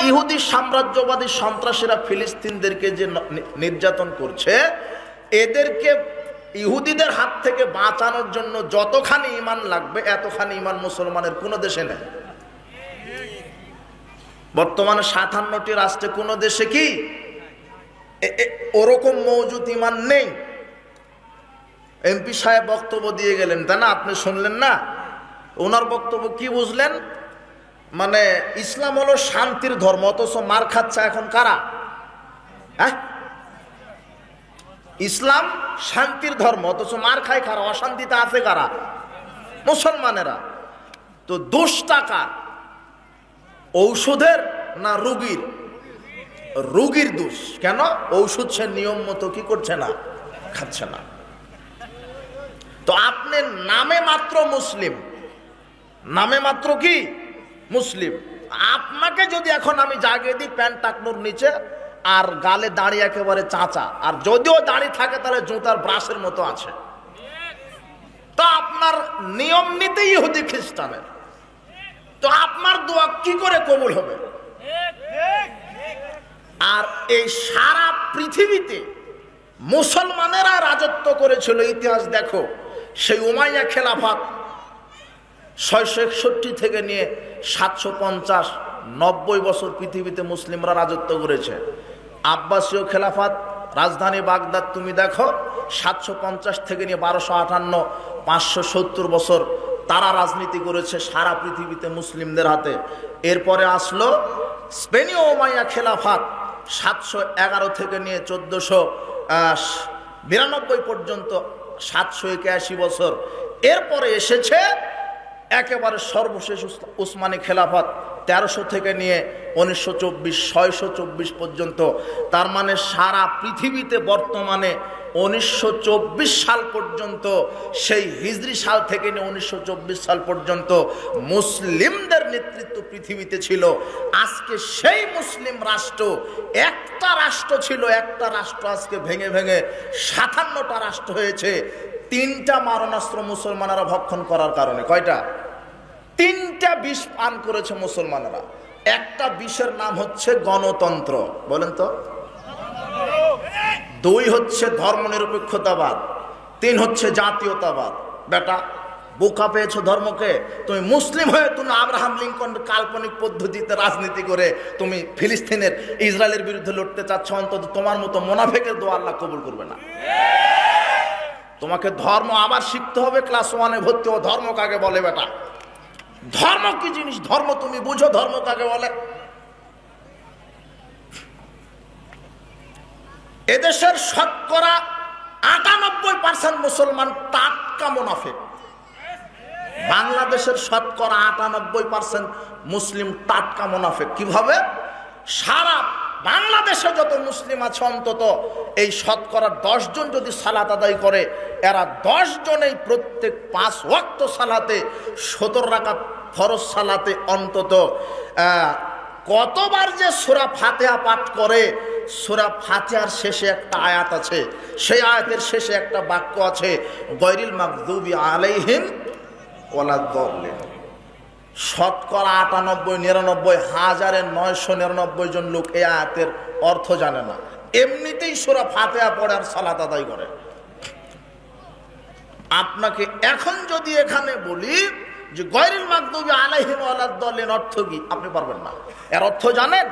ইহুদি সাম্রাজ্যবাদী সন্ত্রাসীরা ফিলিস্তিনদেরকে যে নির্যাতন করছে, এদেরকে ইহুদিদের হাত থেকে বাঁচানোর জন্য যতখানি ঈমান লাগবে এতখানি ঈমান মুসলমানের কোনো দেশে নেই। বর্তমানে 57টি রাষ্ট্রে কোনো দেশে কি ওরকম মওজুদ ঈমান নেই। এমপি সাহেব বক্তব্য দিয়ে গেলেন, তাই না? আপনি শুনলেন না? ওনার বক্তব্য কি বুঝলেন? মানে ইসলাম হলো শান্তির ধর্ম, অথচ মার খাচ্ছে এখন কারা? হ্যাঁ, ইসলাম শান্তির ধর্ম, অথচ মার খায় কারা? অশান্তিতে আছে কারা? মুসলমানেরা। তো দোষটা কার? ঔষধের না রোগীর? রোগীর দোষ। কেন? ঔষধ সে নিয়ম মতো কি করছে না, খাচ্ছে না। তো আপনি নামে মাত্র মুসলিম, নামে মাত্র কি মুসলিম, আপনাকে যদি এখন আমি জাগিয়ে দিই প্যান্ট টাকনোর নিচে আর গালে দাড়ি একেবারে চাঁচা, আর যদিও দাড়ি থাকে তাহলে জুতার ব্রাশের মতো আছে, তো আপনার নিয়ম নিতে ইহুদি খ্রিস্টানের, তো আপনার দোয়া কি করে কবুল হবে? আর এই সারা পৃথিবীতে মুসলমানেরা রাজত্ব করেছিল। ইতিহাস দেখো, সেই উমাইয়া খেলাফত 661 থেকে নিয়ে 750-90 বছর পৃথিবীতে মুসলিমরা রাজত্ব করেছে। আব্বাসীয় খেলাফত রাজধানী বাগদাদ তুমি দেখো, 750 থেকে নিয়ে 1258, 570 বছর তারা রাজনীতি করেছে সারা পৃথিবীতে মুসলিমদের হাতে। এরপরে আসলো স্পেনীয় উমাইয়া খেলাফত 711 থেকে নিয়ে 1492 পর্যন্ত, 781 বছর। এরপরে এসেছে একেবারে সর্বশেষ উসমানী খেলাফত 1300 থেকে নিয়ে 1924, 624 পর্যন্ত। তার মানে সারা পৃথিবীতে বর্তমানে 1924 সাল পর্যন্ত, সেই হিজরি সাল থেকে নিয়ে 1924 সাল পর্যন্ত মুসলিমদের নেতৃত্ব পৃথিবীতে ছিল। আজকে সেই মুসলিম রাষ্ট্র, একটা রাষ্ট্র ছিল, একটা রাষ্ট্র আজকে ভেঙে ভেঙে 57টা রাষ্ট্র হয়েছে। 3টা মারণাস্ত্র মুসলমানেরা ভক্ষণ করার কারণে। কয়টা? 3টা বিষ পান করেছে মুসলমানেরা। একটা বিষের নাম হচ্ছে গণতন্ত্র, বলেন তো। 2 হচ্ছে ধর্মনিরপেক্ষতাবাদ, 3 হচ্ছে জাতীয়তাবাদ। বেটা বোকা পেয়েছো ধর্মকে। তুমি মুসলিম হয়ে তুমি আব্রাহাম লিঙ্কন কাল্পনিক পদ্ধতিতে রাজনীতি করে তুমি ফিলিস্তিনের ইসরায়েলের বিরুদ্ধে লড়তে চাচ্ছ, অন্তত তোমার মতো মুনাফিকের দোয়া আল্লাহ কবুল করবে না। তোমাকে ধর্ম আবার শিখতে হবে, ক্লাস 1-এ ভর্তি হও। ধর্ম কাকে বলে বেটা? ধর্ম কি জিনিস? ধর্ম তুমি বুঝো, ধর্ম কাকে বলে? এদেশের 98% মুসলমান টাটকা মুনাফিক। বাংলাদেশের 98% মুসলিম টাটকা মুনাফিক। কিভাবে? সারা বাংলাদেশে যত মুসলিম আছে অন্তত এই 10 জন যদি সালাত আদায় করে, এরা 10 জনেই প্রত্যেক 5 ওয়াক্ত সালাতে 17 রাকাত ফরজ সালাতে অন্তত কতবার যে সূরা ফাতিহা পাঠ করে। সূরা ফাতিহার শেষে একটা আয়াত আছে, সেই আয়াতের শেষে একটা বাক্য আছে, গায়রিল মাগদুবি আলাইহিম ওয়ালাদ-দাল্লিন। 99,999 জন লোক এই আয়াতের অর্থ জানে না, এমনিতেই সূরা ফাতিহা পড়ে আর সালাত আদায় করে। আপনাকে এখন যদি এখানে বলি যে গায়রিল মাগদুবি আলাইহিম ওয়ালাদ-দাল্লিন অর্থ কি, আপনি পারবেন না। এর অর্থ জানেন?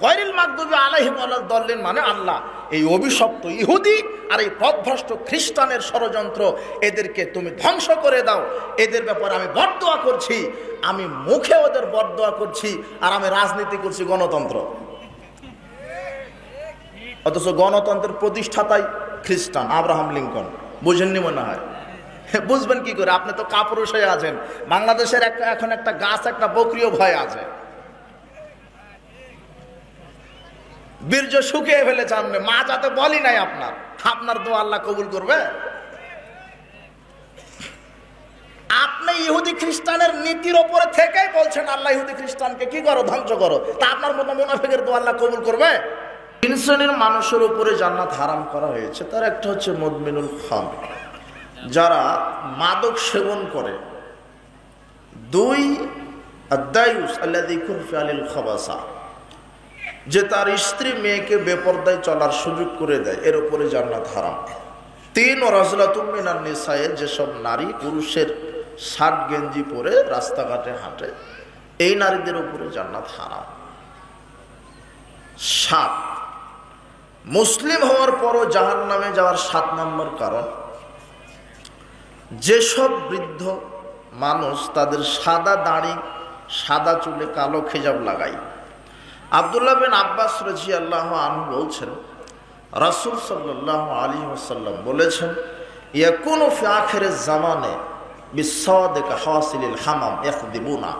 গায়রিল মাগদুবি আলাইহিম ওয়ালাদ-দাল্লিন মানে আল্লাহ এই অভিশপ্ত ইহুদি আর এই পথভ্রষ্ট খ্রিস্টানের ষড়যন্ত্র, এদেরকে তুমি ধ্বংস করে দাও। এদের ব্যাপারে আমি বরদোয়া করছি, আমি মুখে ওদের বরদোয়া করছি, আর আমি রাজনীতি করছি গণতন্ত্র। অথচ গণতন্ত্রের প্রতিষ্ঠাতাই খ্রিস্টান, আব্রাহাম লিঙ্কন। বুঝেননি মনে হয়? বুঝবেন কি করে? আপনি তো কাপুরুষ হয়ে আছেন। বাংলাদেশের এখন একটা গাছ, একটা বকরিও ভয় আছে। বীর্য শুকিয়ে ফেলেছে। আপনি মা যাতে বলি নাই আপনার দোয়া আল্লাহ কবুল করবে? আপনি ইহুদি খ্রিস্টানের নীতির ওপরে থেকেই বলছেন আল্লাহ ইহুদি খ্রিস্টানকে কি করো, ধ্বংস করো। তা আপনার মতো মুনাফিকের দোয়া আল্লাহ কবুল করবে? 3 শ্রেণীর মানুষের উপরে জান্নাত হারাম করা হয়েছে। তার একটা হচ্ছে মুদমিনুল খামর, যারা মাদক সেবন করে। 2 আদ-দায়ুস আল্লাযী কুনফি আলিল খাবাসা, যে তার স্ত্রী মেয়েকে বেপরদায় চলার সুযোগ করে দেয়, এর উপরে জান্নাত হারাম। 3 রাজুলাতুম মিনান নিসায়ে, যেসব নারী পুরুষের শার্ট গেঞ্জি পরে রাস্তাঘাটে হাঁটে, এই নারীদের উপরে জান্নাত হারাম। 7, মুসলিম হওয়ার পরও জাহান্নামে যাওয়ার 7 নম্বর কারণ, যেসব বৃদ্ধ মানুষ তাদের সাদা দাড়ি, সাদা চুলে কালো খেজাব লাগায়। আব্দুল্লাহ বিন আব্বাস রাদিয়াল্লাহু আনহু বলছেন, রাসূল সাল্লাল্লাহু আলাইহি ওয়াসাল্লাম বলেছেন, ইয়াকুনু ফি আখিরিজ জামানে বিসাদিকা হাসিলিল হামাম ইয়াখদিবুনা,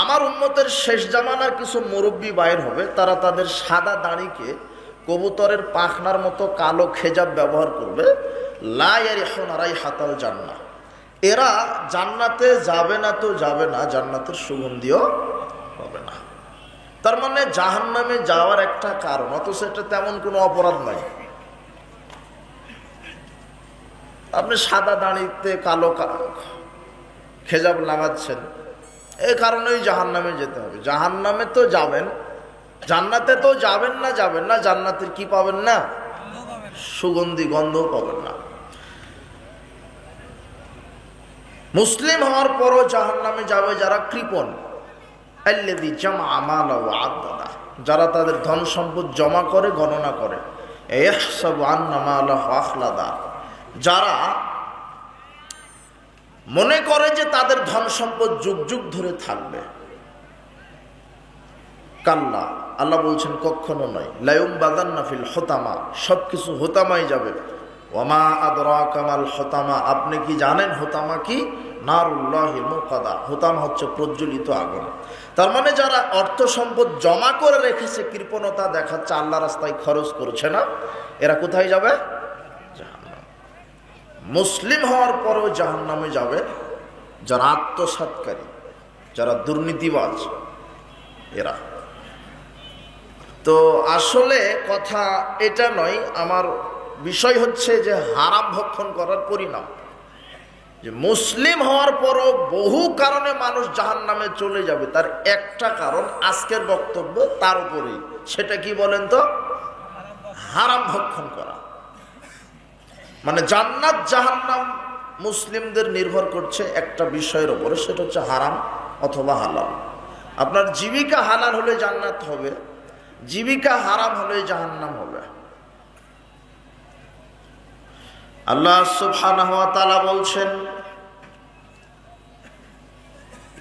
আমার উম্মতের শেষ জামানার কিছু মুরব্বী বাইর হবে, তারা তাদের সাদা দাড়িকে কবুতরের পাখনার মতো কালো খেজাব ব্যবহার করবে। লা ইয়ারিহুনা রাইহাতাল জান্নাহ, এরা জান্নাতে যাবে না তো যাবে না, জান্নাতের সুগন্ধিও হবে না। তার মানে জাহান্নামে যাওয়ার একটা কারণ, অথচ এটা তেমন কোনো অপরাধ নাই। আপনি সাদা দাড়িতে কালো খেজাব লাগাচ্ছেন, এই কারণেই জাহান্নামে যেতে হবে। জাহান্নামে তো যাবেন, জান্নাতে তো যাবেন না, জান্নাতের কি পাবেন না? সুগন্ধি, গন্ধও পাবেন না। মুসলিম হওয়ার পরও জাহান্নামে যাবে যারা কৃপণ, আল্লাযী জামা মালা ওয়া আদ্দাদা, যারা তাদের ধন সম্পদ জমা করে, গণনা করে। ইয়াহসাবু আন্না মালাহু আখলাদা, যারা মনে করে যে তাদের ধন সম্পদ যুগ যুগ ধরে থাকবে। কাল্লা, আল্লাহ বলছেন কখনো নয়। লায়ুম বাদান্না ফিল হোতামা, সবকিছু হোতামায় যাবে। ওয়ামা আদরাকা মাল হোতামা, আপনি কি জানেন হোতামা কি? নারুল্লাহিল মুকাদা, হোতামা হচ্ছে প্রজ্বলিত আগুন। তার মানে যারা অর্থ সম্পদ জমা করে রেখেছে, কৃপণতা দেখাচ্ছে, আল্লাহ রাস্তায় খরচ করছে না, এরা কোথায় যাবে? জাহান্নাম। মুসলিম হওয়ার পরেও জাহান্নামে যাবে যারা আত্মসাৎকারী, যারা দুর্নীতিবাজ, এরা। তো আসলে কথা এটা নয়, আমার বিষয় হচ্ছে যে হারাম ভক্ষণ করার পরিণাম। যে মুসলিম হওয়ার পরও বহু কারণে মানুষ জাহান্নামে চলে যাবে, তার একটা কারণ আজকের বক্তব্য তার উপরেই। সেটা কি বলেন তো? হারাম ভক্ষণ করা। মানে জান্নাত জাহান্নাম মুসলিমদের নির্ভর করছে একটা বিষয়ের উপরে, সেটা হচ্ছে হারাম অথবা হালাল। আপনার জীবিকা হালাল হলে জান্নাত হবে, জীবিকা হারাম হলে জাহান্নাম হবে। আল্লাহ সুবহানাহু ওয়া তাআলা বলছেন,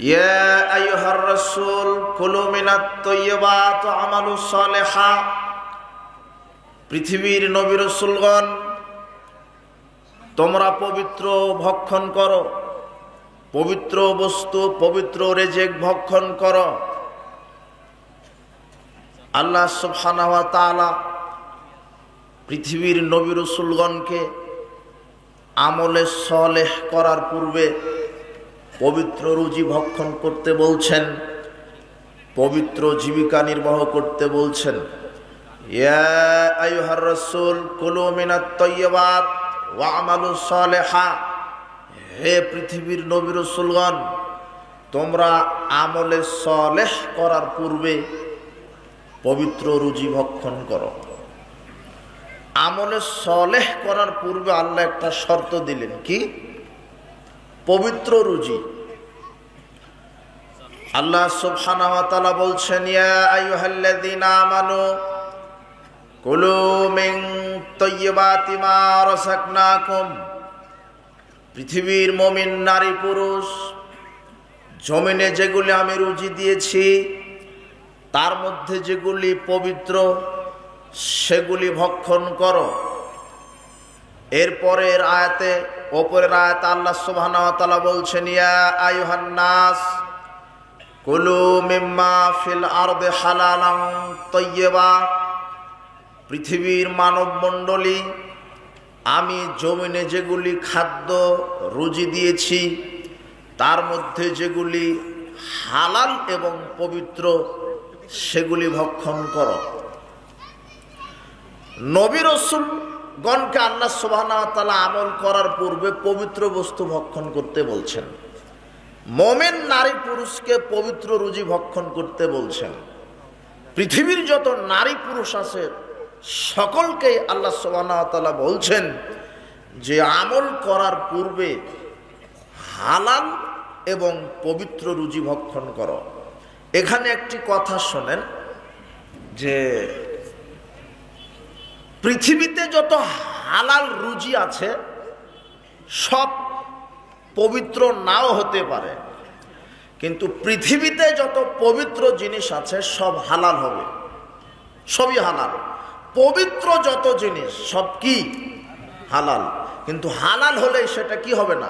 ইয়া আইয়ুহার রাসূল কুলু মিনাত তাইয়্যিবাত ওয়া আমালুস সালিহা, পৃথিবীর নবী রাসূলগণ তোমরা পবিত্র ভক্ষণ করো, পবিত্র বস্তু, পবিত্র রেজেক ভক্ষণ করো। আল্লাহ সুবহানাহু ওয়া তাআলা পৃথিবীর নবী রাসূলগণকে আমলে সালেহ করার পূর্বে পবিত্র রুজি ভক্ষণ করতে বলছেন, পবিত্র জীবিকা নির্বাহ করতে বলছেন। ইয়া আইয়ুহার রাসূল কুলু মিনাত তাইয়্যিবাত ওয়া আমালুস সালিহা, হে পৃথিবীর নবী রাসূলগণ তোমরা আমলে সালেহ করার পূর্বে পবিত্র রুজি ভক্ষণ করো। আমলে সালেহ করার পূর্বে আল্লাহ একটা শর্ত দিলেন, কি? পবিত্র রুজি। আল্লাহ সুবহানাহু ওয়া তাআলা বলছেন, ইয়া আইয়ুহাল্লাযীনা আমানু কুলু মিন তাইয়্যিবাতি মা রাযাকনাকুম, পৃথিবীর মুমিন নারী পুরুষ জমিনে যেগুলি আমি রুজি দিয়েছি তার মধ্যে যেগুলি পবিত্র সেগুলি ভক্ষণ করো। এরপরের আয়াতে, ওপরের আয়াতে আল্লাহ সুবহানাহু ওয়া তাআলা বলছেন, ইয়া আইয়ুহান নাস কুলু মিম্মা ফিল আরদি হালালান তাইয়্যিবা, পৃথিবীর মানব মণ্ডলী আমি জমিনে যেগুলি খাদ্য রুজি দিয়েছি তার মধ্যে যেগুলি হালাল এবং পবিত্র সেগুলি ভক্ষণ করো। নবী রাসূলগণকে আল্লাহ সুবহানাহু ওয়া তাআলা আমল করার পূর্বে পবিত্র বস্তু ভক্ষণ করতে বলছেন, মুমিন নারী পুরুষকে পবিত্র রুজি ভক্ষণ করতে বলছেন। পৃথিবীর যত নারী পুরুষ আছে সকলকেই আল্লাহ সুবহানাহু ওয়া তাআলা বলছেন যে আমল করার পূর্বে হালাল এবং পবিত্র রুজি ভক্ষণ করো। এখানে একটি কথা শোনেন যে পৃথিবীতে যত হালাল রুজি আছে সব পবিত্র নাও হতে পারে, কিন্তু পৃথিবীতে যত পবিত্র জিনিস আছে সব হালাল হবে, সবই হালাল। পবিত্র যত জিনিস সব কি হালাল, কিন্তু হালাল হলে সেটা কি হবে না,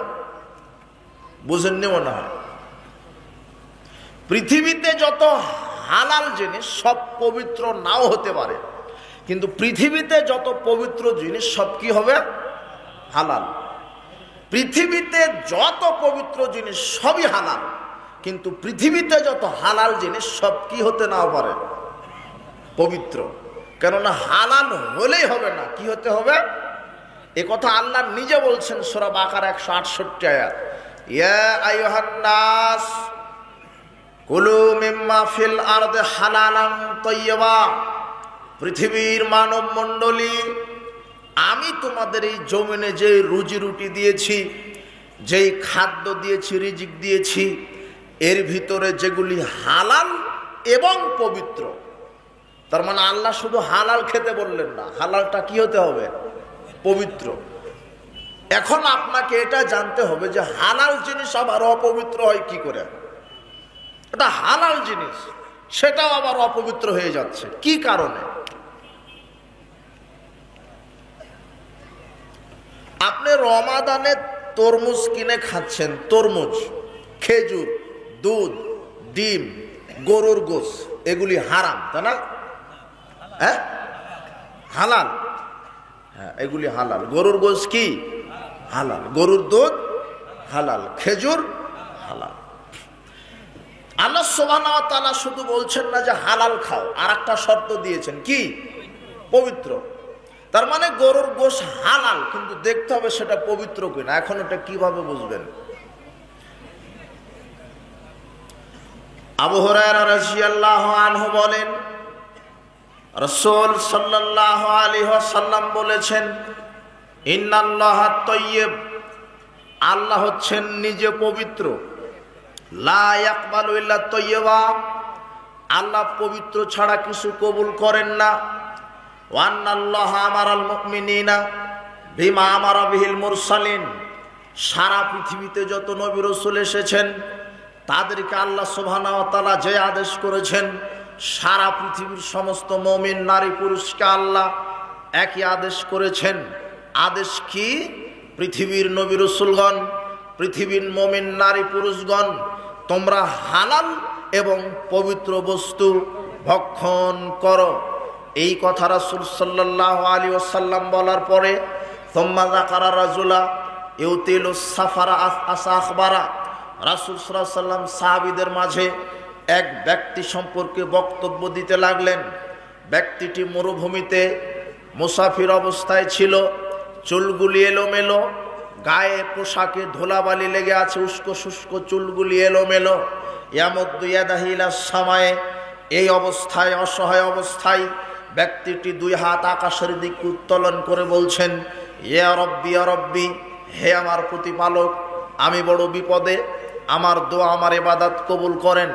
বুঝেননি মনে হয়। পৃথিবীতে যত হালাল জিনিস সব পবিত্র নাও হতে পারে, কিন্তু পৃথিবীতে যত পবিত্র জিনিস সব কি হবে, হালাল। পৃথিবীতে যত পবিত্র জিনিস সবই হালাল, কিন্তু পৃথিবীতে যত হালাল জিনিস সব কি হতে নাও পারে, পবিত্র। কেননা হালাল হলেই হবে না, কি হতে হবে, এ কথা আল্লাহ নিজে বলছেন সূরা বাকারা 168 আয়াত, ইয়া আইয়ুহান নাস কুলু মিম্মা ফিল আরদি হালালান তাইয়্যিবা। পৃথিবীর মানব মণ্ডলী, আমি তোমাদের এই জমিনে যে রুজি রুটি দিয়েছি, যেই খাদ্য দিয়েছি, রিজিক দিয়েছি, এর ভিতরে যেগুলি হালাল এবং পবিত্র। তার মানে আল্লাহ শুধু হালাল খেতে বললেন না, হালালটা কি হতে হবে, পবিত্র। এখন আপনাকে এটা জানতে হবে যে হালাল জিনিস আবার অপবিত্র হয় কি করে। এটা হালাল জিনিস, সেটাও আবার অপবিত্র হয়ে যাচ্ছে কি কারণে? আপনি রমাদানে তরমুজ কিনে খাচ্ছেন, তরমুজ, খেজুর, দুধ, ডিম, গরুর গোশ, এগুলি হারাম, তাই না? হ্যাঁ, হালাল, হ্যাঁ এগুলি হালাল। গরুর গোশ কি হালাল, গরুর দুধ হালাল, খেজুর হালাল। আল্লাহ সুবহানাহু ওয়া তাআলা শুধু বলছেন না যে হালাল খাও, আর একটা শর্ত দিয়েছেন কি, পবিত্র। তার মানে গরুর গোশ হালাল, কিন্তু দেখতে হবে সেটা পবিত্র কিনা। এখন এটা কিভাবে বুঝবেন? আবু হুরায়রা রাদিয়াল্লাহু আনহু বলেন, রাসূল সাল্লাল্লাহু আলাইহি ওয়াসাল্লাম বলেছেন, ইন্নাল্লাহা তাইয়্যিব, আল্লাহ হচ্ছেন নিজে পবিত্র, লা ইয়াকবালু ইল্লা তাইয়্যিবা, আল্লাহ পবিত্র ছাড়া কিছু কবুল করেন না। ওয়া আন্নাল্লাহা আমারাল মুমিনিনা বিমা আমারা বিহিল মুরসালিন, সারা পৃথিবীতে যত নবী রাসূল এসেছেন তাদেরকে আল্লাহ সুবহানাহু ওয়া তাআলা যে আদেশ করেছেন, সারা পৃথিবীর সমস্ত মুমিন নারী পুরুষকে আল্লাহ একই আদেশ করেছেন। আদেশ কি? পৃথিবীর নবী রাসূলগণ, পৃথিবীর মুমিন নারী পুরুষগণ, তোমরা হালাল এবং পবিত্র বস্তু ভক্ষণ করো। এই কথা রাসূল সাল্লাল্লাহু আলাইহি ওয়াসাল্লাম বলার পরে সুম্মা যাকারা রাজুলা ইউতিলুস সাফারা আখবারা, রাসূল সাল্লাল্লাহু আলাইহি ওয়াসাল্লাম সাহাবীদের মাঝে এক ব্যক্তি সম্পর্কে বক্তব্য দিতে লাগলেন। ব্যক্তিটি মরুভূমিতে মুসাফির অবস্থায় ছিল, চুলগুলি এলোমেলো, গায়ে পোশাকে ধুলাবালি লেগে আছে, উস্কো শুষ্ক চুলগুলি এলোমেলো। ইয়ামুদ্দু ইয়াদাহু ইলাস সামায়ে, এই অবস্থায়, অসহায় অবস্থায় ব্যক্তিটি দুই হাত আকাশের দিকে উত্তোলন করে বলছেন, ইয়া রব্বি ইয়া রব্বি, হে আমার প্রতিপালক, আমি বড় বিপদে, আমার দোয়া আমার ইবাদত কবুল করেন।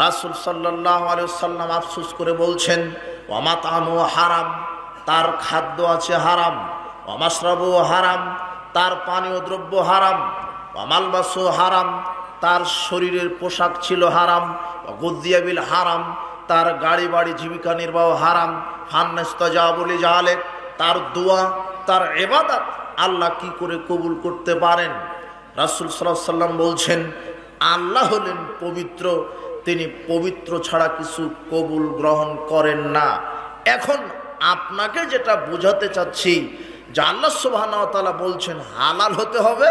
রাসূল সাল্লাল্লাহু আলাইহি ওয়াসাল্লাম আফসোস করে বলছেন, ওয়া মাতামু হারাম, তার খাদ্য আছে হারাম, ওয়া মাশরাবু হারাম, তার পানীয় দ্রব্য হারাম, ওয়া মালবাসু হারাম, তার শরীরের পোশাক ছিল হারাম, ওয়া গুযিয়া বিল হারাম, তার গাড়ি বাড়ি জীবিকা নির্বাহ হারাম। ফান্নাস্তাজাবু লিজালিক, তার দোয়া, তার ইবাদত আল্লাহ কি করে কবুল করতে পারেন? রাসূল সাল্লাল্লাহু আলাইহি ওয়াসাল্লাম বলছেন, আল্লাহ হলেন পবিত্র, তিনি পবিত্র ছাড়া কিছু কবুল গ্রহণ করেন না। এখন আপনাকে যেটা বোঝাতে চাচ্ছি যে আল্লাহ সুবহানাহু ওয়া তাআলা বলছেন হালাল হতে হবে,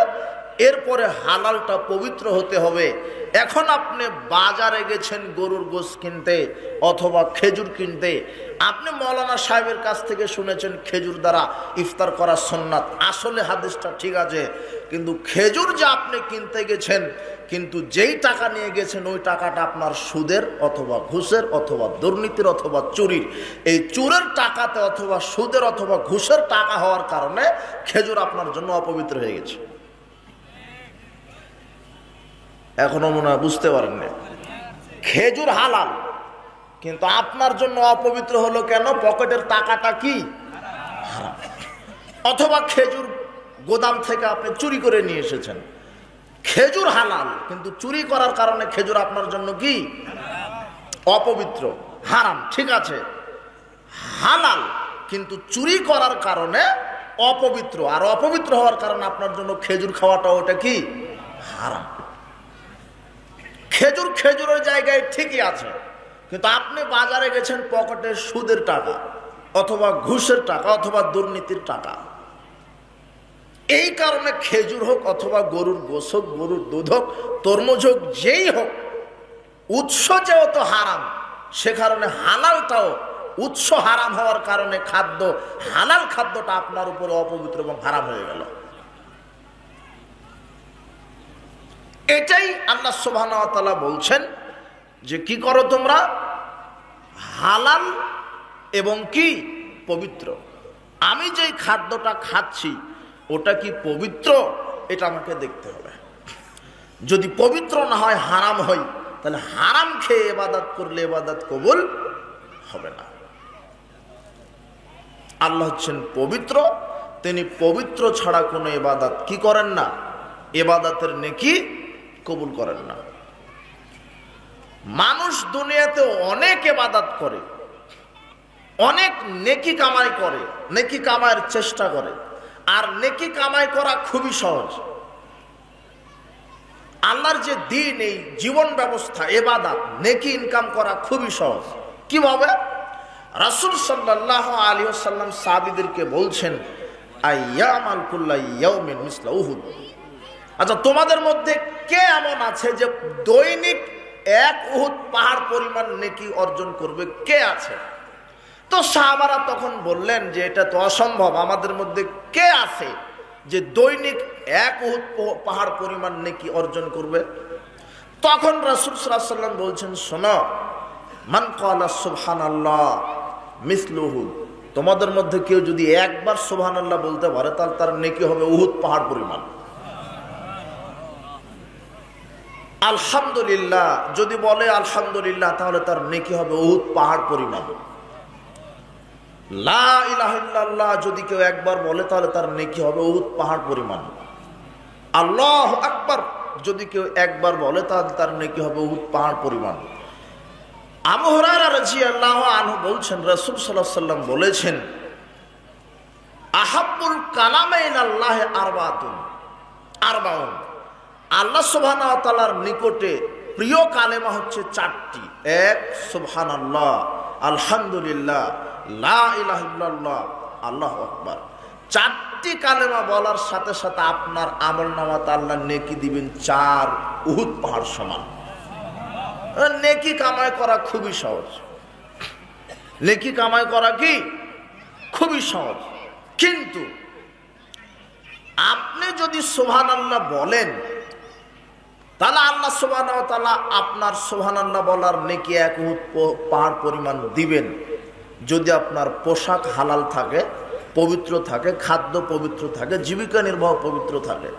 এরপরে হালালটা পবিত্র হতে হবে। এখন আপনি বাজারে গেছেন গরুর গোশত কিনতে অথবা খেজুর কিনতে, আপনি মৌলানা সাহেবের কাছ থেকে শুনেছেন খেজুর দ্বারা ইফতার করা সুন্নাত, আসলে হাদিসটা ঠিক আছে, কিন্তু খেজুর যে আপনি কিনতে গেছেন কিন্তু যেই টাকা নিয়ে গেছেন ওই টাকাটা আপনার সুদের অথবা ঘুষের অথবা দুর্নীতির অথবা চুরির। এই চুরের টাকাতে অথবা সুদের অথবা ঘুষের টাকা হওয়ার কারণে খেজুর আপনার জন্য অপবিত্র হয়ে গেছে। এখনো মনে হয় বুঝতে পারেননি। খেজুর হালাল, কিন্তু আপনার জন্য অপবিত্র হলো কেন? পকেটের টাকাটা কি হারাম। অথবা খেজুর গোদাম থেকে আপনি চুরি করে নিয়ে এসেছেন। খেজুর হালাল, কিন্তু চুরি করার কারণে খেজুর আপনার জন্য কি অপবিত্র, হারাম। ঠিক আছে, হালাল কিন্তু চুরি করার কারণে অপবিত্র, আর অপবিত্র হওয়ার কারণে আপনার জন্য খেজুর খাওয়াটা ওটা কি হারাম। খেজুর খেজুরের জায়গায় ঠিকই আছে, কিন্তু আপনি বাজারে গেছেন পকেটে সুদের টাকা অথবা ঘুষের টাকা অথবা দুর্নীতির টাকা। এই কারণে খেজুর হোক অথবা গরুর গোশ হোক, গরুর দুধ হোক, তরমুজ হোক, যেই হোক, উৎস যেহেতু হারাম, সে কারণে হালালটাও উৎস হারাম হওয়ার কারণে খাদ্য, হালাল খাদ্যটা আপনার উপরে অপবিত্র এবং হারাম হয়ে গেল। এটাই আল্লাহ সুবহানাহু ওয়া তাআলা বলছেন যে কি করো তোমরা, হালাল এবং কি পবিত্র। আমি যেই খাদ্যটা খাচ্ছি ওটা কি পবিত্র, এটা আমাকে দেখতে হবে। যদি পবিত্র না হয়, হারাম হয়, তাহলে হারাম খেয়ে ইবাদত করলে ইবাদত কবুল হবে না। আল্লাহ হচ্ছেন পবিত্র, তিনি পবিত্র ছাড়া কোনো ইবাদত কি করেন না, ইবাদতের নেকি কবুল করেন না। মানুষ দুনিয়াতে অনেক ইবাদত করে, অনেক নেকি কামাই করে, নেকি কামাইয়ের চেষ্টা করে, আর নেকি কামাই করা খুবই সহজ। আল্লাহর যে দিন, এই জীবন ব্যবস্থা, ইবাদত, নেকি ইনকাম করা খুবই সহজ। কিভাবে? রাসূল সাল্লাল্লাহু আলাইহি ওয়াসাল্লাম সাহাবীদেরকে বলছেন, আইয়ামাল কুল্লা ইয়াউমিন মিসলা উহুদ। আচ্ছা, তোমাদের মধ্যে কে এমন আছে যে দৈনিক এক উহুদ পাহাড় পরিমাণ নেকি অর্জন করবে? কে আছে? তো সাহাবারা তখন বললেন যে এটা তো অসম্ভব, আমাদের মধ্যে কে আছে যে দৈনিক এক উহুদ পাহাড় পরিমাণ নেকি অর্জন করবে? তখন রাসূল সাল্লাল্লাহু আলাইহি ওয়াসাল্লাম বলছেন, শোনো, মান ক্বালা সুবহানাল্লাহ মিসলুহু, তোমাদের মধ্যে কেউ যদি একবার সুবহানাল্লাহ বলতে পারে তাহলে তার নেকি হবে উহুদ পাহাড় পরিমাণ। আলহামদুলিল্লাহ যদি বলে আলহামদুলিল্লাহ, তাহলে তার নেকি হবে উহুদ পাহাড় পরিমাণ। লা ইলাহা ইল্লাল্লাহ যদি কেউ একবার বলে তাহলে তার নেকি হবে উহুদ পাহাড় পরিমাণ। আল্লাহু আকবার যদি কেউ একবার বলে তাহলে তার নেকি হবে উহুদ পাহাড় পরিমাণ। আবু হুরায়রা রাদিয়াল্লাহু আনহু বলছেন, রাসূল সাল্লাল্লাহু আলাইহি ওয়াসাল্লাম বলেছেন, আহাব্বুল কালামে ইলাল্লাহি আরবাউন, আল্লাহ সুবহানাহু ওয়া তাআলার নিকটে প্রিয় কালেমা হচ্ছে চারটি। এক, সুবহানাল্লাহ, আলহামদুলিল্লাহ, লা ইলাহা ইল্লাল্লাহ, আল্লাহু আকবার। চারটি কালেমা বলার সাথে সাথে আপনার আমলনামাতে আল্লাহ নেকি দিবেন 4 উহুদ পাহাড় সমান। নেকি কামাই করা খুবই সহজ, নেকি কামাই করা কি খুবই সহজ। কিন্তু আপনি যদি সুবহানাল্লাহ বলেন তাহলে আল্লাহ সুবহানাহু ওয়া তাআলা আপনার সুবহানাল্লাহ বলার নেকি 1 উহুদ পাহাড় পরিমাণ দিবেন, যদি আপনার পোশাক হালাল থাকে, পবিত্র থাকে, খাদ্য পবিত্র থাকে, জীবিকা নির্বাহ পবিত্র থাকে।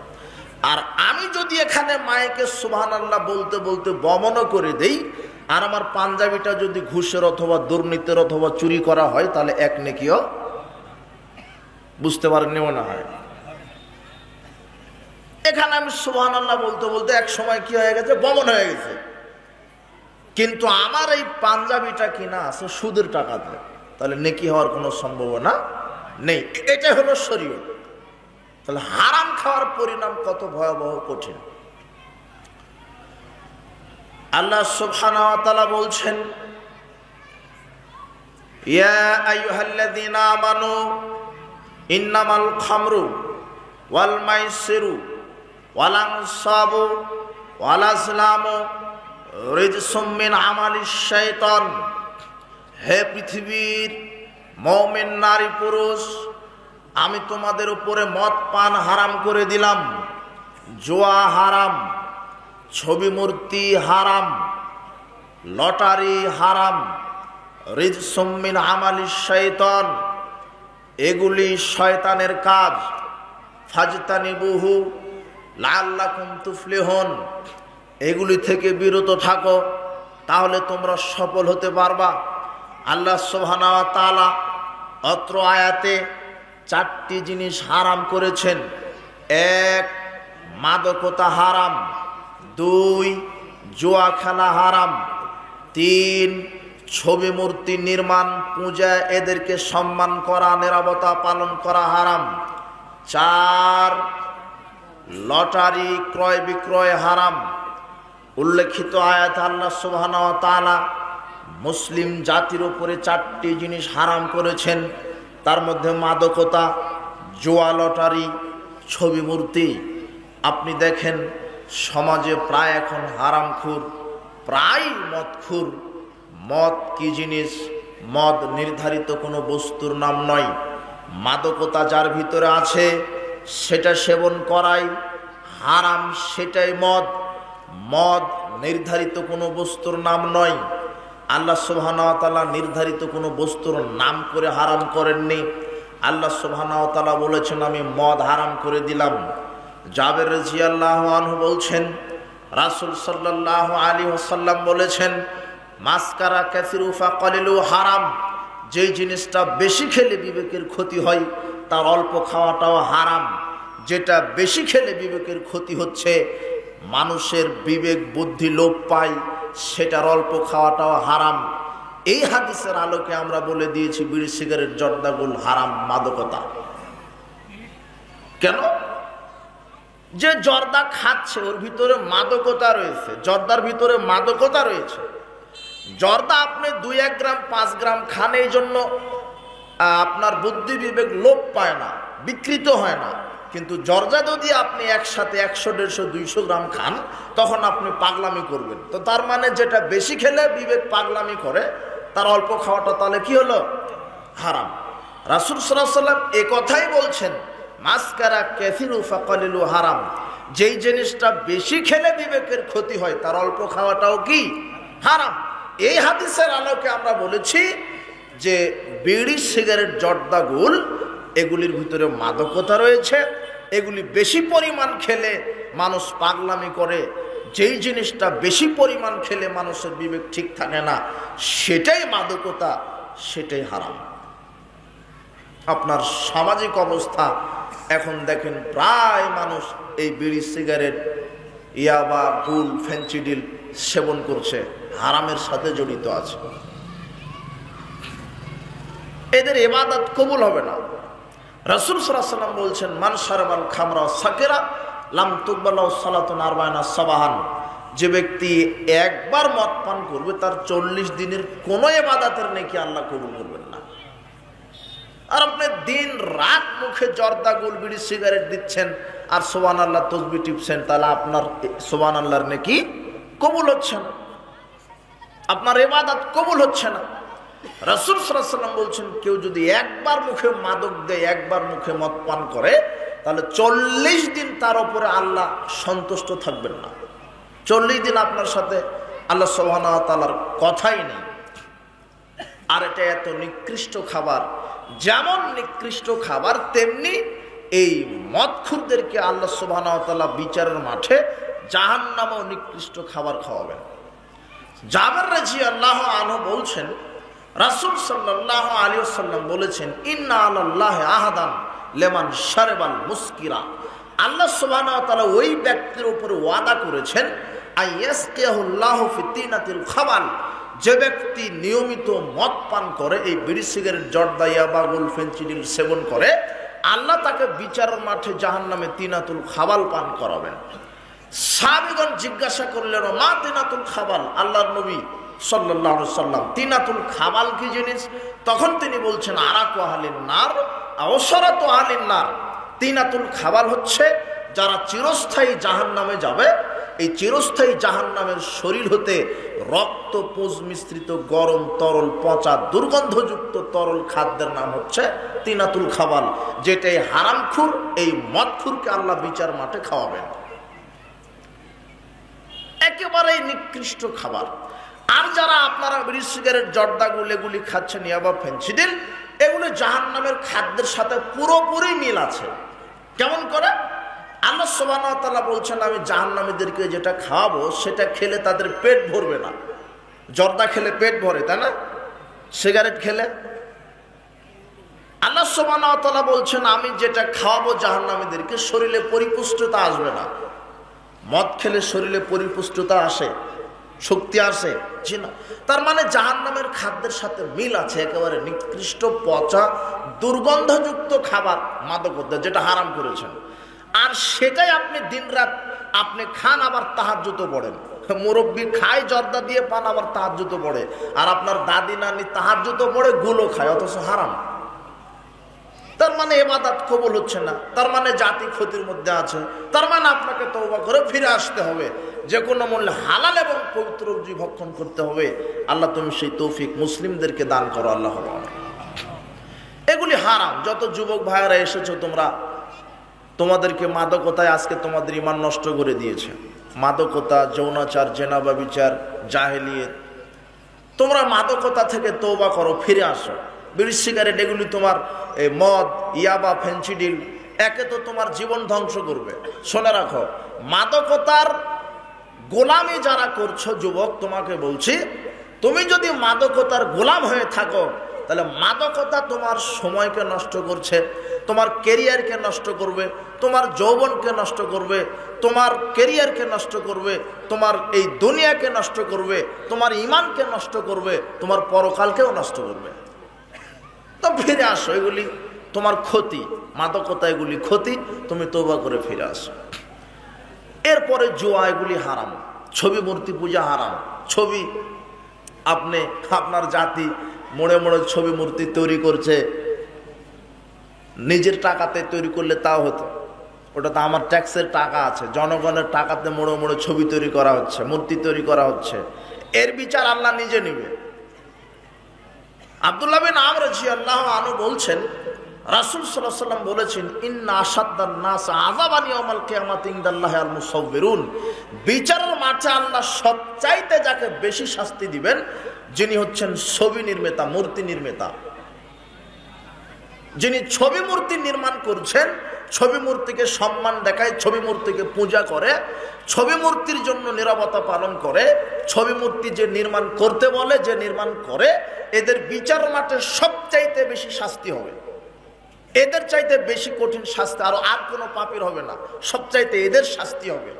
আর আমি যদি এখানে মাইকে সুবহানাল্লাহ বলতে বলতে বমনও করে দেই, আর আমার পাঞ্জাবিটা যদি ঘুষের অথবা দুর্নীতির অথবা চুরি করা হয়, তাহলে 1 নেকিও বুঝতে পারেননি মনে হয়। এখানে আমি সুবহানাল্লাহ বলতে বলতে এক সময় কি হয়ে গেছে, বমন হয়ে গেছে, কিন্তু আমার এই পাঞ্জাবিটা কিনা আছে সুদের টাকাতে, তাহলে নেকি হওয়ার কোনো সম্ভাবনা নেই। এটা হলো শরীয়ত। তাহলে হারাম খাওয়ার পরিণাম কত ভয়াবহ, কঠিন। আল্লাহ সুবহানাহু ওয়া তাআলা বলছেন, ইয়া আইয়ুহাল্লাযীনা আমানু ইন্নামাল খামরু ওয়াল মাইসিরু ওয়াল আনসাবু ওয়াল আজলামু রিজসুম মিন আমালিশ শাইতান। হে পৃথিবীর মুমিন নারী পুরুষ, আমি তোমাদের উপরে মদ পান হারাম করে দিলাম, জুয়া হারাম, ছবি মূর্তি হারাম, লটারি হারাম, রিজসুম মিন আমালিশ শাইতান, এগুলি শয়তানের কাজ। ফাজতানিবুহু লাআল্লাকুম তুফলিহুন, এগুলি থেকে বিরত থাকো, তাহলে তোমরা সফল হতে পারবা। আল্লাহ সুবহানাহু ওয়া তাআলা অত্র আয়াতে 4টি জিনিস হারাম করেছেন। 1, মাদকতা হারাম। 2, জুয়া খেলা হারাম। 3, ছবি মূর্তি নির্মাণ, পূজা, এদেরকে সম্মান করা, নিরাপত্তা পালন করা হারাম। 4, লটারি ক্রয় বিক্রয় হারাম। উল্লেখিত আয়াতে আল্লাহ সুবহানাহু ওয়া তাআলা মুসলিম জাতির উপরে 4টি জিনিস হারাম করেছেন। তার মধ্যে মাদকতা, জুয়া, লটারি, ছবি মূর্তি। আপনি দেখেন সমাজে প্রায় এখন হারামখোর, প্রায় মদখোর। মদ কি জিনিস? মদ নির্ধারিত কোনো বস্তুর নাম নয়। মাদকতা যার ভিতরে আছে সেটা সেবন করাই হারাম, সেটাই মদ। মদ নির্ধারিত কোনো বস্তুর নাম নয়। আল্লাহ সুবহানাহু ওয়া তাআলা নির্ধারিত কোনো বস্তুর নাম করে হারাম করেননি। আল্লাহ সুবহানাহু ওয়া তাআলা বলেছেন আমি মদ হারাম করে দিলাম। জাবের রাদিয়াল্লাহু আনহু বলছেন রাসূল সাল্লাল্লাহু আলাইহি ওয়াসাল্লাম বলেছেন মাসকারা কাসিরু ফাকালিলু হারাম, যেই জিনিসটা বেশি খেলে বিবেকের ক্ষতি হয় তার অল্প খাওয়াটাও হারাম। যেটা বেশি খেলে বিবেকের ক্ষতি হচ্ছে, মানুষের বিবেক বুদ্ধি লোপ পায়, সেটার অল্প খাওয়াটাও হারাম। এই হাদিসের আলোকে আমরা বলে দিয়েছি বিড়ি সিগারেট জর্দাগুল হারাম, মাদকতা। কেন? যে জর্দা খাচ্ছে ওর ভিতরে মাদকতা রয়েছে, জর্দার ভিতরে মাদকতা রয়েছে। জর্দা আপনি 2-1 গ্রাম 5 গ্রাম খান, এই জন্য আপনার বুদ্ধি বিবেক লোপ পায় না, বিকৃত হয় না। কিন্তু জর্দা যদি আপনি একসাথে 100, 150, 200 গ্রাম খান তখন আপনি পাগলামি করবেন। তো তার মানে যেটা বেশি খেলে বিবেক পাগলামি করে তার অল্প খাওয়াটা তাহলে কি হলো? হারাম। রাসূল সাল্লাল্লাহু আলাইহি ওয়াসাল্লাম এ কথাই বলছেন মাসকারা কাসিরু ফাকালিলু হারাম, যেই জিনিসটা বেশি খেলে বিবেকের ক্ষতি হয় তার অল্প খাওয়াটাও কি হারাম। এই হাদিসের আলোকে আমরা বলেছি যে বিড়ি সিগারেট জর্দাগুল এগুলির ভিতরে মাদকতা রয়েছে। এগুলি বেশি পরিমাণ খেলে মানুষ পাগলামি করে। যেই জিনিসটা বেশি পরিমাণ খেলে মানুষের বিবেক ঠিক থাকে না সেটাই মাদকতা, সেটাই হারাম। আপনার সামাজিক অবস্থা এখন দেখেন প্রায় মানুষ এই বিড়ি সিগারেট, ইয়াবা, গুল, ফেন্সিডিল সেবন করছে, হারামের সাথে জড়িত আছে। এদের ইবাদত কবুল হবে না। রাসূল সাল্লাল্লাহু আলাইহি ওয়াসাল্লাম বলছেন মান শারাবাল খামরা সাকিরা লাম তুকবালু সালাতুন 40 সাবাহান, যে ব্যক্তি একবার মদ পান করবে তার 40 দিনের কোনো ইবাদতের নেকি আল্লাহ কবুল করবেন না। আর আপনি দিন রাত মুখে জর্দা, গুল, বিড়ি, সিগারেট দিচ্ছেন আর সুবহানাল্লাহ তাসবিহ টিপছেন, তাহলে আপনার সুবহানাল্লাহর নেকি কবুল হচ্ছে না, আপনার ইবাদত কবুল হচ্ছে না। রাসূল সাল্লাল্লাহু আলাইহি ওয়াসাল্লাম বলছেন কেউ যদি একবার মুখে মাদক দেয়, একবার মুখে মদ পান করে, তাহলে 40 দিন তার উপরে আল্লাহ সন্তুষ্ট থাকবেন না। 40 দিন আপনার সাথে আল্লাহ সুবহানাহু ওয়া তাআলার কথাই নেই। আর এটা এত নিকৃষ্ট খাবার, যেমন নিকৃষ্ট খাবার তেমনি এই মদখুরদেরকে আল্লাহ সুবহানাহু ওয়া তাআলা বিচারের মাঠে জাহান্নামেও নিকৃষ্ট খাবার খাওয়াবেন। জাবের রাদিয়াল্লাহু আনহু বলছেন রাসূল সাল্লাল্লাহু আলাইহি ওয়াসাল্লাম বলেছেন ইন্না আলাল্লাহি আহাদান লিমান শারাবাল মুসকিরা, আল্লাহ সুবহানাহু ওয়া তাআলা ওই ব্যক্তির উপর ওয়াদা করেছেন আইয়াসকিয়াহুল্লাহু ফিতিনাতিল খাবাল, যে ব্যক্তি নিয়মিত মদ পান করে, এই বিড়ি সিগারেট জর্দা ইয়াবা গুল ফেন্সিডিল সেবন করে, আল্লাহ তাকে বিচারের মাঠে জাহান্নামে তিনাতুল খাবাল পান করাবেন। সাহাবীগণ জিজ্ঞাসা করলেন মা তিনাতুল খাবাল, আল্লাহর নবী সাল্লাল্লাহু আলাইহি ওয়াসাল্লাম তিনাতুল খাবাল কি জিনিস? তখন তিনি বলছেন আরাকু আহলিন নার আওসারাতু আহলিন নার। তিনাতুল খাবাল হচ্ছে যারা চিরস্থায়ী জাহান্নামে যাবে, এই চিরস্থায়ী জাহান্নামের শরীর হতে রক্ত পুঁজ মিশ্রিত গরম তরল পচা দুর্গন্ধযুক্ত তরল খাদ্যের নাম হচ্ছে তিনাতুল খাবাল, যেটাই হারামখুর এই মদখুরকে আল্লাহ বিচার মাঠে খাওয়াবেন। একেবারেই নিকৃষ্ট খাবার। আর যারা আপনারা বিড়ি সিগারেট জর্দাগুলো এগুলি খাচ্ছেন, ইয়াবা ফেন্সিডিল, এগুলো জাহান্নামের খাদ্যের সাথে পুরোপুরি মিল আছে। কেমন করে? আল্লাহ সুবহানাহু ওয়া তাআলা বলছেন, আমি জাহান্নামীদেরকে যেটা খাওয়াবো সেটা খেলে তাদের পেট ভরবে না। জর্দা খেলে পেট ভরে, তাই না? সিগারেট খেলে? আল্লাহ সুবহানাহু ওয়া তাআলা বলছেন, আমি যেটা খাওয়াবো জাহান্নামীদেরকে শরীরে পরিপুষ্টতা আসবে না। মদ খেলে শরীরে পরিপুষ্টতা আসে, শক্তি আসে? জি না। তার মানে জাহান্নামের খাদ্যের সাথে মিল আছে। একেবারে নিকৃষ্ট, পচা, দুর্গন্ধযুক্ত খাবার মাদকদ্রব্য, যেটা হারাম করেছেন। আর সেটাই আপনি দিনরাত আপনি খান, আবার তাহাজ্জুদও পড়েন। মুরব্বী খায় জর্দা দিয়ে পান, আবার তাহাজ্জুদও পড়ে। আর আপনার দাদি নানি তাহাজ্জুদও পড়ে, গুলো খায়, অথচ হারাম। তার মানে ইবাদত কবুল হচ্ছে না, তার মানে জাতি ক্ষতির মধ্যে আছে। তার মানে আপনাকে তওবা করে ফিরে আসতে হবে, যে কোনো মূল্যে হালাল এবং পবিত্র রুজি ভক্ষণ করতে হবে। আল্লাহ তুমি সেই তৌফিক মুসলিমদেরকে দান করো আল্লাহ। এগুলি হারাম। যত যুবক ভাইয়েরা এসেছো তোমরা, তোমাদেরকে মাদকতায় আজকে তোমাদের ঈমান নষ্ট করে দিয়েছে। মাদকতা, যৌনাচার, জেনা ব্যভিচার, জাহেলিয়ত। তোমরা মাদকতা থেকে তওবা করো, ফিরে আসো। বিড়ি সিগারেট এগুলি তোমার মদ, ইয়াবা, ফেন্সিডিল, একে তো তোমার জীবন ধ্বংস করবে। শুনে রাখো, মাদকতার গোলামি যারা করছো যুবক, তোমাকে বলছি, তুমি যদি মাদকতার গোলাম হয়ে থাকো, তাহলে মাদকতা তোমার সময়কে নষ্ট করছে, তোমার কেরিয়ারকে নষ্ট করবে, তোমার যৌবনকে নষ্ট করবে, তোমার কেরিয়ারকে নষ্ট করবে, তোমার এই দুনিয়াকে নষ্ট করবে, তোমার ঈমানকে নষ্ট করবে, তোমার পরকালকেও নষ্ট করবে। তো ফিরে আসো, এগুলি তোমার ক্ষতি। মাদকতা এগুলি ক্ষতি, তুমি তওবা করে ফিরে আসো। এরপরে জুয়া, এগুলি হারাম। ছবি মূর্তি পূজা হারাম। ছবি আপনি, আপনার জাতি মোড়ে মোড়ে ছবি মূর্তি তৈরি করছে। নিজের টাকাতে তৈরি করলে তাও হতো, ওটা তো আমার ট্যাক্সের টাকা আছে, জনগণের টাকাতে মোড়ে মোড়ে ছবি তৈরি করা হচ্ছে, মূর্তি তৈরি করা হচ্ছে। এর বিচার আল্লাহ নিজে নেবে। আব্দুল্লাহ বিন আমর রাদিয়াল্লাহু আনহু বলছেন, রাসূল সাল্লাল্লাহু আলাইহি ওয়াসাল্লাম বলেছেন, ইন্না আশাদ্দান নাস আযাবান ইয়াউমাল কিয়ামাতি ইনদাল্লাহি আল মুসাউবিরুন। বিচারের মাঠে আল্লাহ সবচাইতে যাকে বেশি শাস্তি দিবেন, যিনি হচ্ছেন ছবি নির্মাতা, মূর্তি নির্মাতা। যিনি ছবি মূর্তি নির্মাণ করছেন, ছবি মূর্তিকে সম্মান দেখায়, ছবি মূর্তিকে পূজা করে, ছবি মূর্তির জন্য নীরবতা পালন করে, ছবি মূর্তি যে নির্মাণ করতে বলে, যে নির্মাণ করে, এদের বিচার মাঠে সবচাইতে বেশি শাস্তি হবে। এদের চাইতে বেশি কঠিন শাস্তি আর কোনো পাপীর হবে না, সবচাইতে এদের শাস্তি হবে।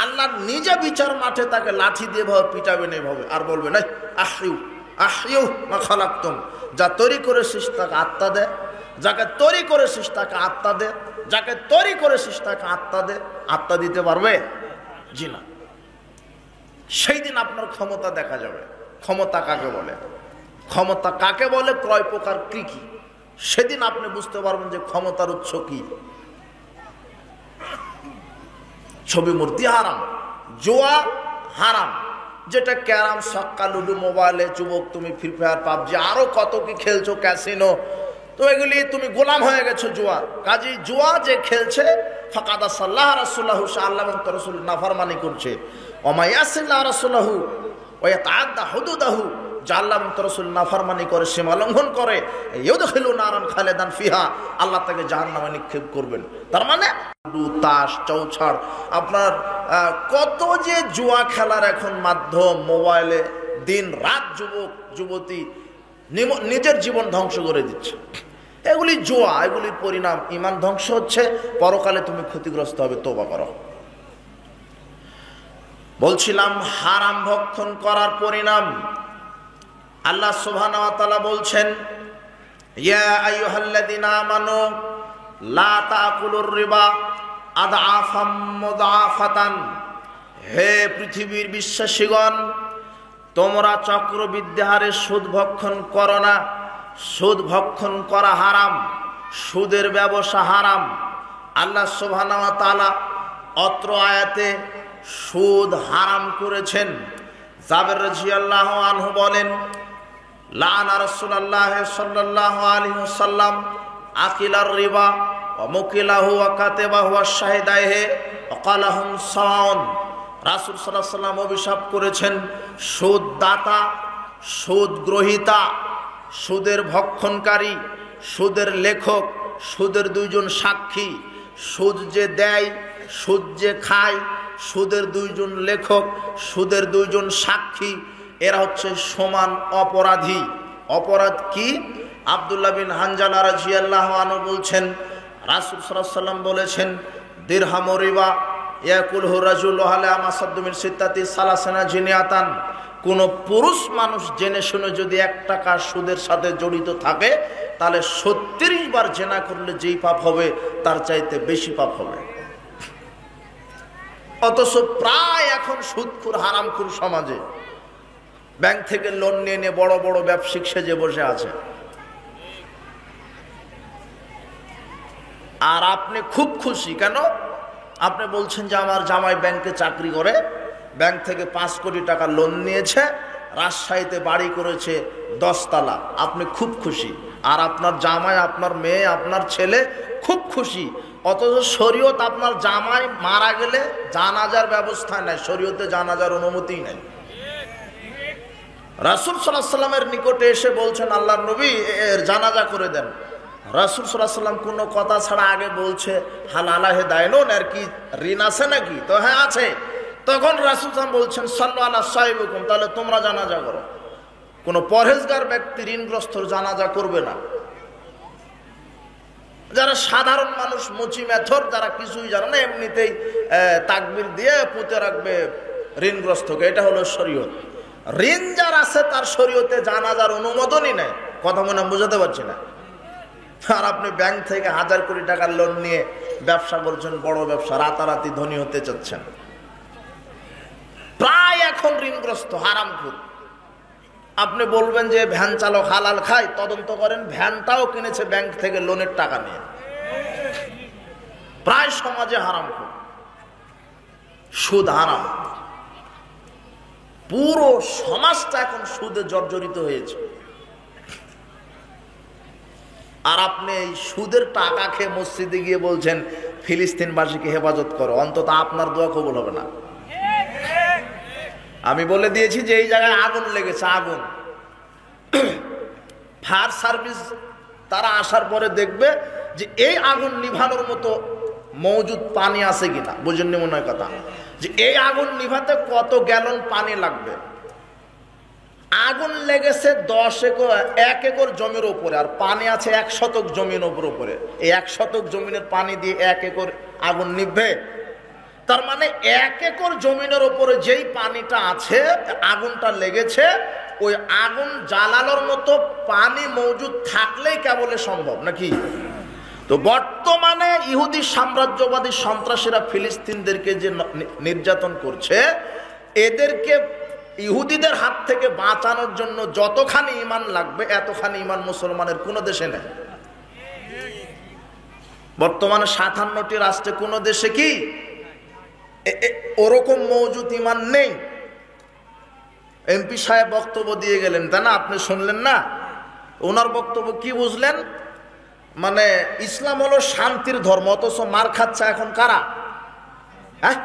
আল্লাহ নিজে বিচার মাঠে তাকে লাঠি দিয়ে ভাবে পিটাবেন এইভাবে, আর বলবে না আহইউ আহইউ মা খালাকতুম, যা তৈরি করেছিস তাকে আত্মা দে, যাকে তৈরি করেছিস তাকে আত্মা দে, যাকে তৈরি করেছিস তাকে আত্মা দে। আত্মা দিতে পারবে? জি না। সেই দিন আপনার ক্ষমতা দেখা যাবে। ক্ষমতা কাকে বলে, ক্ষমতা কাকে বলে, ক্রয় প্রকার কি কি, সেদিন আপনি বুঝতে পারবেন যে ক্ষমতার উৎস কি। ছবি মূর্তি হারাম, জুয়া হারাম, যেটা ক্যারাম, ছক্কা, লুডো, মোবাইলে যুবক তুমি ফ্রি ফায়ার, পাবজি, আরো কত কি খেলছো, ক্যাসিনো, তো এগুলি তুমি গোলাম হয়ে গেছো জুয়া। কাজী জুয়া যে খেলছে, ফাকাদা সাল্লাহ রাসূলুহু, আল্লাহ এবং তার রাসূল নাফরমানি করছে। ওমা ইয়াসিল্লাহ রাসূলুহু ওয়া ইয়াতাআদ্দা হুদুদাহু, যা আল্লাহ এবং তার রাসূল নাফরমানি করে, সীমা লঙ্ঘন করে, ইউদখিলু নারান খালিদান ফিহা, আল্লাহ তাকে জাহান্নামে নিক্ষেপ করবেন। তার মানে তাস, চৌছাড়, আপনার কত যে জুয়া খেলার এখন মাধ্যম, মোবাইলে দিন রাত যুবক যুবতী নিজের জীবন ধ্বংস করে দিচ্ছে। এগুলি জুয়া, এগুলির পরিণাম ঈমান ধ্বংস হচ্ছে, পরকালে তুমি ক্ষতিগ্রস্ত হবে। তওবা করো। বলছিলাম হারাম ভক্ষণ করার পরিণাম আল্লাহ সুবহানাহু ওয়া তাআলা বলছেন, ইয়া আইয়ুহাল্লাযীনা আমানু লা তাকুলুর রিবা আদআফাম মুদাআফাতান। হে পৃথিবীর বিশ্বাসীগণ, তোমরা চক্রবৃদ্ধি হারে সুদ ভক্ষণ করো না। সুদ ভক্ষণ করা হারাম, সুদের ব্যবসা হারাম। আল্লাহ সুবহানাহু ওয়া তাআলা অত্র আয়াতে সুদ হারাম করেছেন। জাবের রাদিয়াল্লাহু আনহু বলেন, লাআনা রাসূলুল্লাহ সাল্লাল্লাহু আলাইহি ওয়াসাল্লাম আকিলার রিবা ওয়া মুকিলাহু ওয়া কাতিবাহু ওয়া শাহিদাইহি ওয়া ক্বালাহুম সাওয়ান। রাসূল সাল্লাল্লাহু আলাইহি ওয়াসাল্লাম অভিশাপ করেছেন সুদ দাতা, সুদ গ্রহীতা, সুদের ভক্ষণকারী, সুদের লেখক, সুদের দুইজন সাক্ষী, সুদ যে দেয়, সুদ যে খায়, সুদের দুইজন লেখক, সুদের দুইজন সাক্ষী, এরা হচ্ছে সমান অপরাধী। অপরাধ কি? আব্দুল্লাহ বিন হানজালা রাদিয়াল্লাহু আনহু বলছেন, রাসূল সাল্লাল্লাহু আলাইহি ওয়াসাল্লাম বলেছেন, দিরহাম রিবা ইয়াকুলহু রাজুলু আলা মাসাদ্দু মিন সিত্তাতি সালাসানা জিনিয়াতান। কোন পুরুষ মানুষ জেনে শুনে যদি 1 টাকা সুদের সাথে জড়িত থাকে, তাহলে 36 বার জেনা করলে যেই পাপ হবে তার চাইতে বেশি পাপ হবে। অথচ প্রায় এখন সুদখোর হারামখোর সমাজে ব্যাংক থেকে লোন নিয়ে নিয়ে বড় বড় ব্যবসায়িক সেজে বসে আছে। আর আপনি খুব খুশি কেন? আপনি বলছেন যে আমার জামাই ব্যাংকে চাকরি করে, ব্যাংক থেকে 5 কোটি টাকা লোন নিয়েছে, রাজশাহীতে বাড়ি করেছে 10 তলা। আপনি খুব খুশি, আর আপনার জামাই, আপনার মেয়ে, আপনার ছেলে খুব খুশি। অথচ শরীয়ত আপনার জামাই মারা গেলে জানাজার ব্যবস্থা নাই, শরীয়তে জানাজার অনুমতি নাই। রাসূল সাল্লাল্লাহু আলাইহি ওয়াসাল্লামের নিকটে এসে বলছেন, আল্লাহর নবী এর জানাজা করে দেন। রাসূল সাল্লাল্লাহু আলাইহি ওয়াসাল্লাম কোনো কথা ছাড়া আগে বলছে, হাল আলাহে দায়নুন, আর কি ঋণ আছে নাকি? তো হ্যাঁ আছে। তখন রাসূল সাল্লাল্লাহু বলছেন, সাল্লু আলা সাহিবিকুম, তাহলে তোমরা জানাজা করো। কোনো পরহেজগার ব্যক্তি ঋণগ্রস্তর জানাজা করবে না। যারা সাধারণ মানুষ, মুচি মেথর, যারা কিছুই জানে না, এমনিতেই তাকবীর দিয়ে পুঁতে রাখবে ঋণগ্রস্তকে, এটা হলো শরীয়ত। ঋণ যার আছে তার শরীয়তে জানাজার অনুমোদনই নেই। কথা মনে বুঝাতে পারছি না? আর আপনি ব্যাংক থেকে 1000 কোটি টাকার লোন নিয়ে ব্যবসা করছেন, বড় ব্যবসা, রাতারাতি ধনী হতে চাচ্ছেন। প্রায় এখন ঋণগ্রস্ত, হারামখোর। আপনি বলবেন যে ভ্যান চালক হালাল খায়, তদন্ত করেন, ভ্যানটাও কিনেছে ব্যাংক থেকে লোনের টাকা নিয়ে। প্রায় সমাজে হারামখোর, সুদ হারাম। পুরো সমাজটা এখন সুদে জর্জরিত হয়েছে। আর আপনি এই সুদের টাকা খেয়ে মসজিদে গিয়ে বলছেন ফিলিস্তিনবাসীকে হেফাজত করো, অন্তত আপনার দোয়া কবুল হবে না। আমি বলে দিয়েছি যে এই জায়গায় আগুন লেগেছে, আগুন। ফায়ার সার্ভিস তারা আসার পরে দেখবে যে এই আগুন নিভানোর মতো মজুদ পানি আছে কিনা। বুঝেননি মনে হয় কথা? যে এই আগুন নিভাতে কত গ্যালন পানি লাগবে। আগুন লেগেছে 1 একর জমির উপরে, আর পানি আছে 1 শতক জমির উপরে। এই 1 শতক জমিনের পানি দিয়ে 1 একর আগুন নিভবে? তার মানে 1 একর জমিনের উপরে যেই পানিটা আছে, আগুনটা লেগেছে, ওই আগুন জ্বালানোর মতো পানি মজুদ থাকলেই কেবলে সম্ভব নাকি? তো বর্তমানে ইহুদি সাম্রাজ্যবাদী সন্ত্রাসীরা ফিলিস্তিনদেরকে যে নির্যাতন করছে, এদেরকে ইহুদিদের হাত থেকে বাঁচানোর জন্য যতখানি ঈমান লাগবে, এতখানি ঈমান মুসলমানের কোনো দেশে নেই। বর্তমানে 57টি রাষ্ট্রে কোনো দেশে কি ওরকম মওজুদ ঈমান নেই। এমপি সাহেব বক্তব্য দিয়ে গেলেন, তাই না? আপনি শুনলেন না? ওনার বক্তব্য কি বুঝলেন? মানে ইসলাম হলো শান্তির ধর্ম, অথচ মার খাচ্ছে এখন কারা? হ্যাঁ,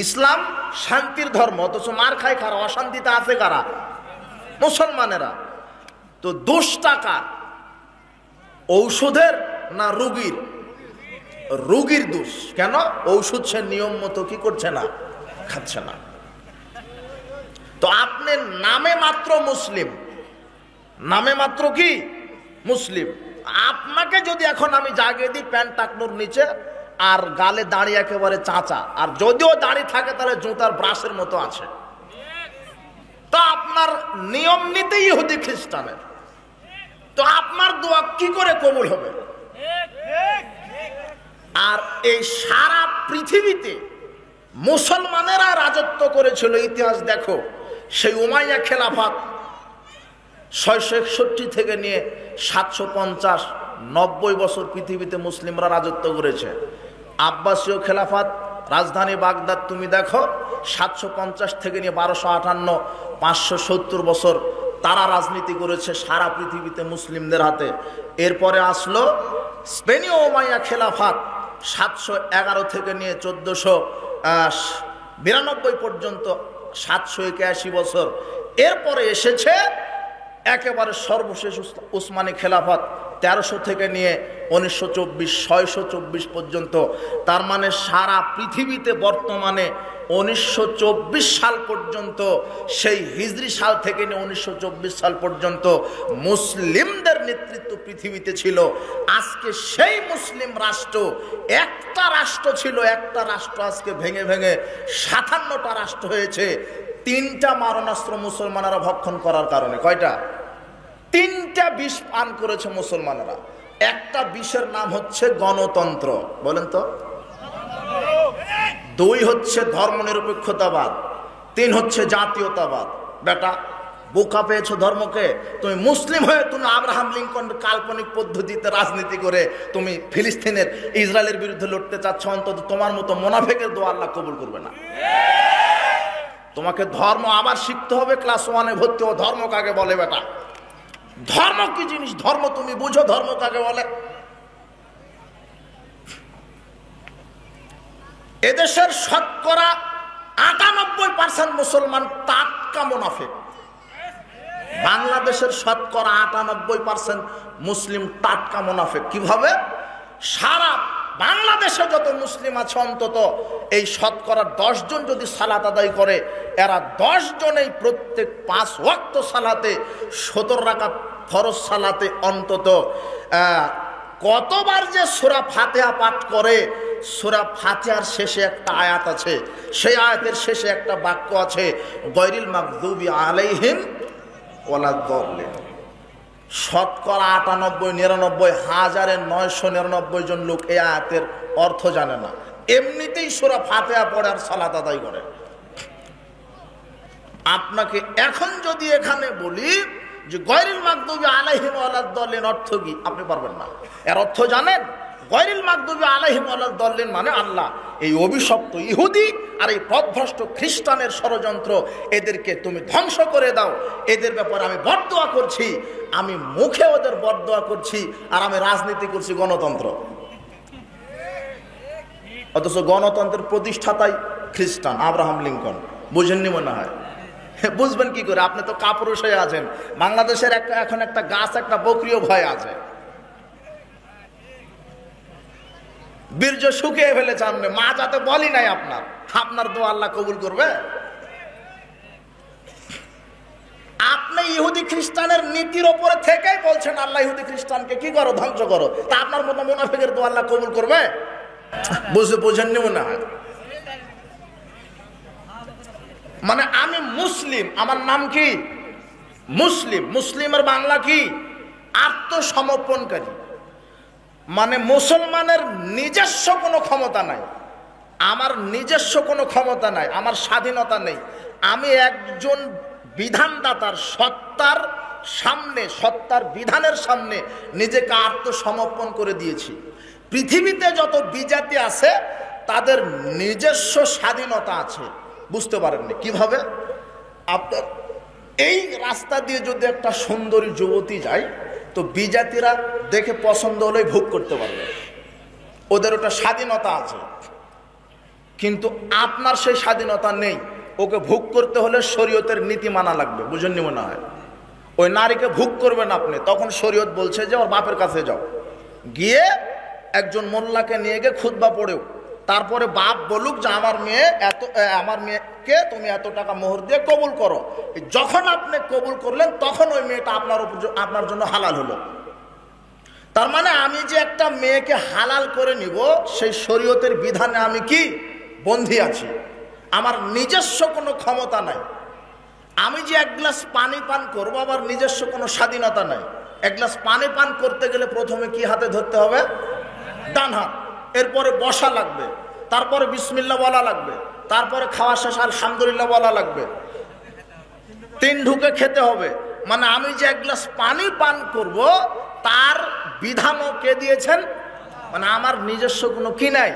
ইসলাম শান্তির ধর্ম, অথচ মার খায় কারা? অশান্তিতে আছে কারা? মুসলমানেরা। তো দোষটা কার? ঔষধের না রোগীর? রোগীর দোষ। কেন? ঔষধ সে নিয়ম মতো কি করছে না, খাচ্ছে না। তো আপনি নামে মাত্র মুসলিম, নামে মাত্র কি মুসলিম। আপনাকে যদি এখন আমি জাগিয়ে দিই প্যান্ট টাকনোর নিচে, আর গালে দাড়ি একেবারে চাচা, আর যদিও দাড়ি থাকে তাহলে জুতার ব্রাশের মতো আছে, তো আপনার নিয়ম নিতে ইহুদি খ্রিস্টানের, তো আপনার দোয়া কি করে কবুল হবে? আর এই সারা পৃথিবীতে মুসলমানেরা রাজত্ব করেছিল। ইতিহাস দেখো, সেই উমাইয়া খেলাফত 661 থেকে নিয়ে 750-90 বছর পৃথিবীতে মুসলিমরা রাজত্ব করেছে। আব্বাসীয় খেলাফত, রাজধানী বাগদাদ তুমি দেখো, 750 থেকে নিয়ে 1258, 570 বছর তারা রাজনীতি করেছে সারা পৃথিবীতে মুসলিমদের হাতে। এরপরে আসলো স্পেনীয় উমাইয়া খেলাফত, 711 থেকে নিয়ে 1400 92 পর্যন্ত 781 বছর। এরপরে এসেছে একেবারে সর্বশেষ উসমানী খেলাফত 1300 থেকে নিয়ে 1924 624 পর্যন্ত। তার মানে সারা পৃথিবীতে বর্তমানে 1924 সাল পর্যন্ত, সেই হিজরি সাল থেকে নিয়ে 1924 সাল পর্যন্ত মুসলিমদের নেতৃত্ব পৃথিবীতে ছিল। আজকে সেই মুসলিম রাষ্ট্র, একটা রাষ্ট্র ছিল, একটা রাষ্ট্র আজকে ভেঙে ভেঙে 57টা রাষ্ট্র হয়েছে। 3টা মারণাস্ত্র মুসলমানেরা ভক্ষণ করার কারণে। কয়টা? 3টা বিষ পান করেছে মুসলমানেরা। একটা বিষের নাম হচ্ছে গণতন্ত্র, বলেন তো। 2 হচ্ছে ধর্মনিরপেক্ষতাবাদ, 3 হচ্ছে জাতীয়তাবাদ। বেটা বোকা পেয়েছো ধর্মকে। তুমি মুসলিম হয়ে তুমি আব্রাহাম লিঙ্কন কাল্পনিক পদ্ধতিতে রাজনীতি করে তুমি ফিলিস্তিনের ইসরায়েলের বিরুদ্ধে লড়তে চাচ্ছ, অন্তত তোমার মতো মুনাফিকের দোয়া আল্লাহ কবুল করবে না। তোমাকে ধর্ম আবার শিখতে হবে, ক্লাস 1-এ ভর্তি হও। ধর্ম কাকে বলে বেটা? ধর্ম কি জিনিস? ধর্ম তুমি বুঝো, ধর্ম কাকে বলে? এদেশের শতকরা 98% মুসলমান টাটকা মুনাফিক। বাংলাদেশের শতকরা 98% মুসলিম টাটকা মুনাফিক। কিভাবে? সারা বাংলাদেশে যত মুসলিম আছে অন্তত এই শতকরা 10 জন যদি সালাত আদায় করে, এরা 10 জনেই প্রত্যেক 5 ওয়াক্ত সালাতে 17 রাকাত ফরজ সালাতে অন্তত কতবার যে সূরা ফাতিহা পাঠ করে। সূরা ফাতিহার শেষে একটা আয়াত আছে, সেই আয়াতের শেষে একটা বাক্য আছে, গায়রিল মাগদুবি আলাইহিম ওয়ালাদ-দাল্লিন। শতকরা 99,999 জন লোক এই আয়াতের অর্থ জানে না, এমনিতেই সূরা ফাতিহা পড়ে আর সালাত আদায় করে। আপনাকে এখন যদি এখানে বলি যে গায়রিল মাগদুবি আলাইহিম ওয়ালাদ-দাল্লিন অর্থ কি, আপনি পারবেন না। এর অর্থ জানেন? গায়রিল মাগদুবি আলাইহিম ওয়ালাদ-দাল্লিন মানে আল্লাহ এই অভিশপ্ত ইহুদি আর এই পথভ্রষ্ট খ্রিস্টানের ষড়যন্ত্র, এদেরকে তুমি ধ্বংস করে দাও। এদের ব্যাপারে আমি বদদোয়া করছি, আমি মুখে ওদের বদদোয়া করছি, আর আমি রাজনীতি করছি গণতন্ত্র। অথচ গণতন্ত্রের প্রতিষ্ঠাতাই খ্রিস্টান, আব্রাহাম লিঙ্কন। বুঝেননি মনে হয়? বুঝবেন কি করে? আপনি তো কাপুরুষ হয়ে আছেন। বাংলাদেশের এখন একটা গাছ, একটা বকরিও ভয় আছে। বীর্য শুকিয়ে ফেলেছে আপনি, মা যাতে বলি নাই আপনার দোয়া আল্লাহ কবুল করবে? আপনি ইহুদি খ্রিস্টানের নীতির ওপরে থেকেই বলছেন আল্লাহ ইহুদি খ্রিস্টানকে কি করো, ধ্বংস করো। তা আপনার মতো মুনাফিকের দোয়া আল্লাহ কবুল করবে? বুঝেননি মনে হয়? মানে আমি মুসলিম, আমার নাম কি? মুসলিম। মুসলিমের বাংলা কি? আত্মসমর্পণকারী। মানে মুসলমানের নিজস্ব কোনো ক্ষমতা নাই, আমার নিজস্ব কোনো ক্ষমতা নাই, আমার স্বাধীনতা নেই। আমি একজন বিধানদাতার সত্তার সামনে, সত্তার বিধানের সামনে নিজেকে আত্মসমর্পণ করে দিয়েছি। পৃথিবীতে যত বিজাতি আছে তাদের নিজস্ব স্বাধীনতা আছে। বুঝতে পারেননি কিভাবে? আপনার এই রাস্তা দিয়ে যদি একটা সুন্দরী যুবতী যায়, তো বিজাতিরা দেখে পছন্দ হলেই ভোগ করতে পারবে, ওদের ওটা স্বাধীনতা আছে। কিন্তু আপনার সেই স্বাধীনতা নেই, ওকে ভোগ করতে হলে শরীয়তের নীতি মানা লাগবে। বুঝেননি মনে হয়? ওই নারীকে ভোগ করবেন আপনি, তখন শরীয়ত বলছে যে ওর বাপের কাছে যাও, গিয়ে একজন মোল্লাকে নিয়ে গিয়ে খুতবা পড়েও, তারপরে বাপ বলুক যে আমার মেয়েকে তুমি এত টাকা মোহর দিয়ে কবুল করো। যখন আপনি কবুল করলেন তখন ওই মেয়েটা আপনার জন্য হালাল হলো। তার মানে আমি যে একটা মেয়েকে হালাল করে নিব, সেই শরীয়তের বিধানে আমি কি বন্দী আছি, আমার নিজস্ব কোনো ক্ষমতা নাই। আমি যে এক গ্লাস পানি পান করবো, আবার নিজস্ব কোনো স্বাধীনতা নাই। এক গ্লাস পানি পান করতে গেলে প্রথমে কি হাতে ধরতে হবে? ডান হাত। এরপরে বসা লাগবে, তারপরে বিসমিল্লাহ বলা লাগবে, তারপরে খাওয়া শেষ আলহামদুলিল্লাহ বলা লাগবে, 3 ঢুকে খেতে হবে। মানে আমি যে এক গ্লাস পানি পান করব, তার বিধানও কে দিয়েছেন? মানে আমার নিজস্ব কোনো কি নাই।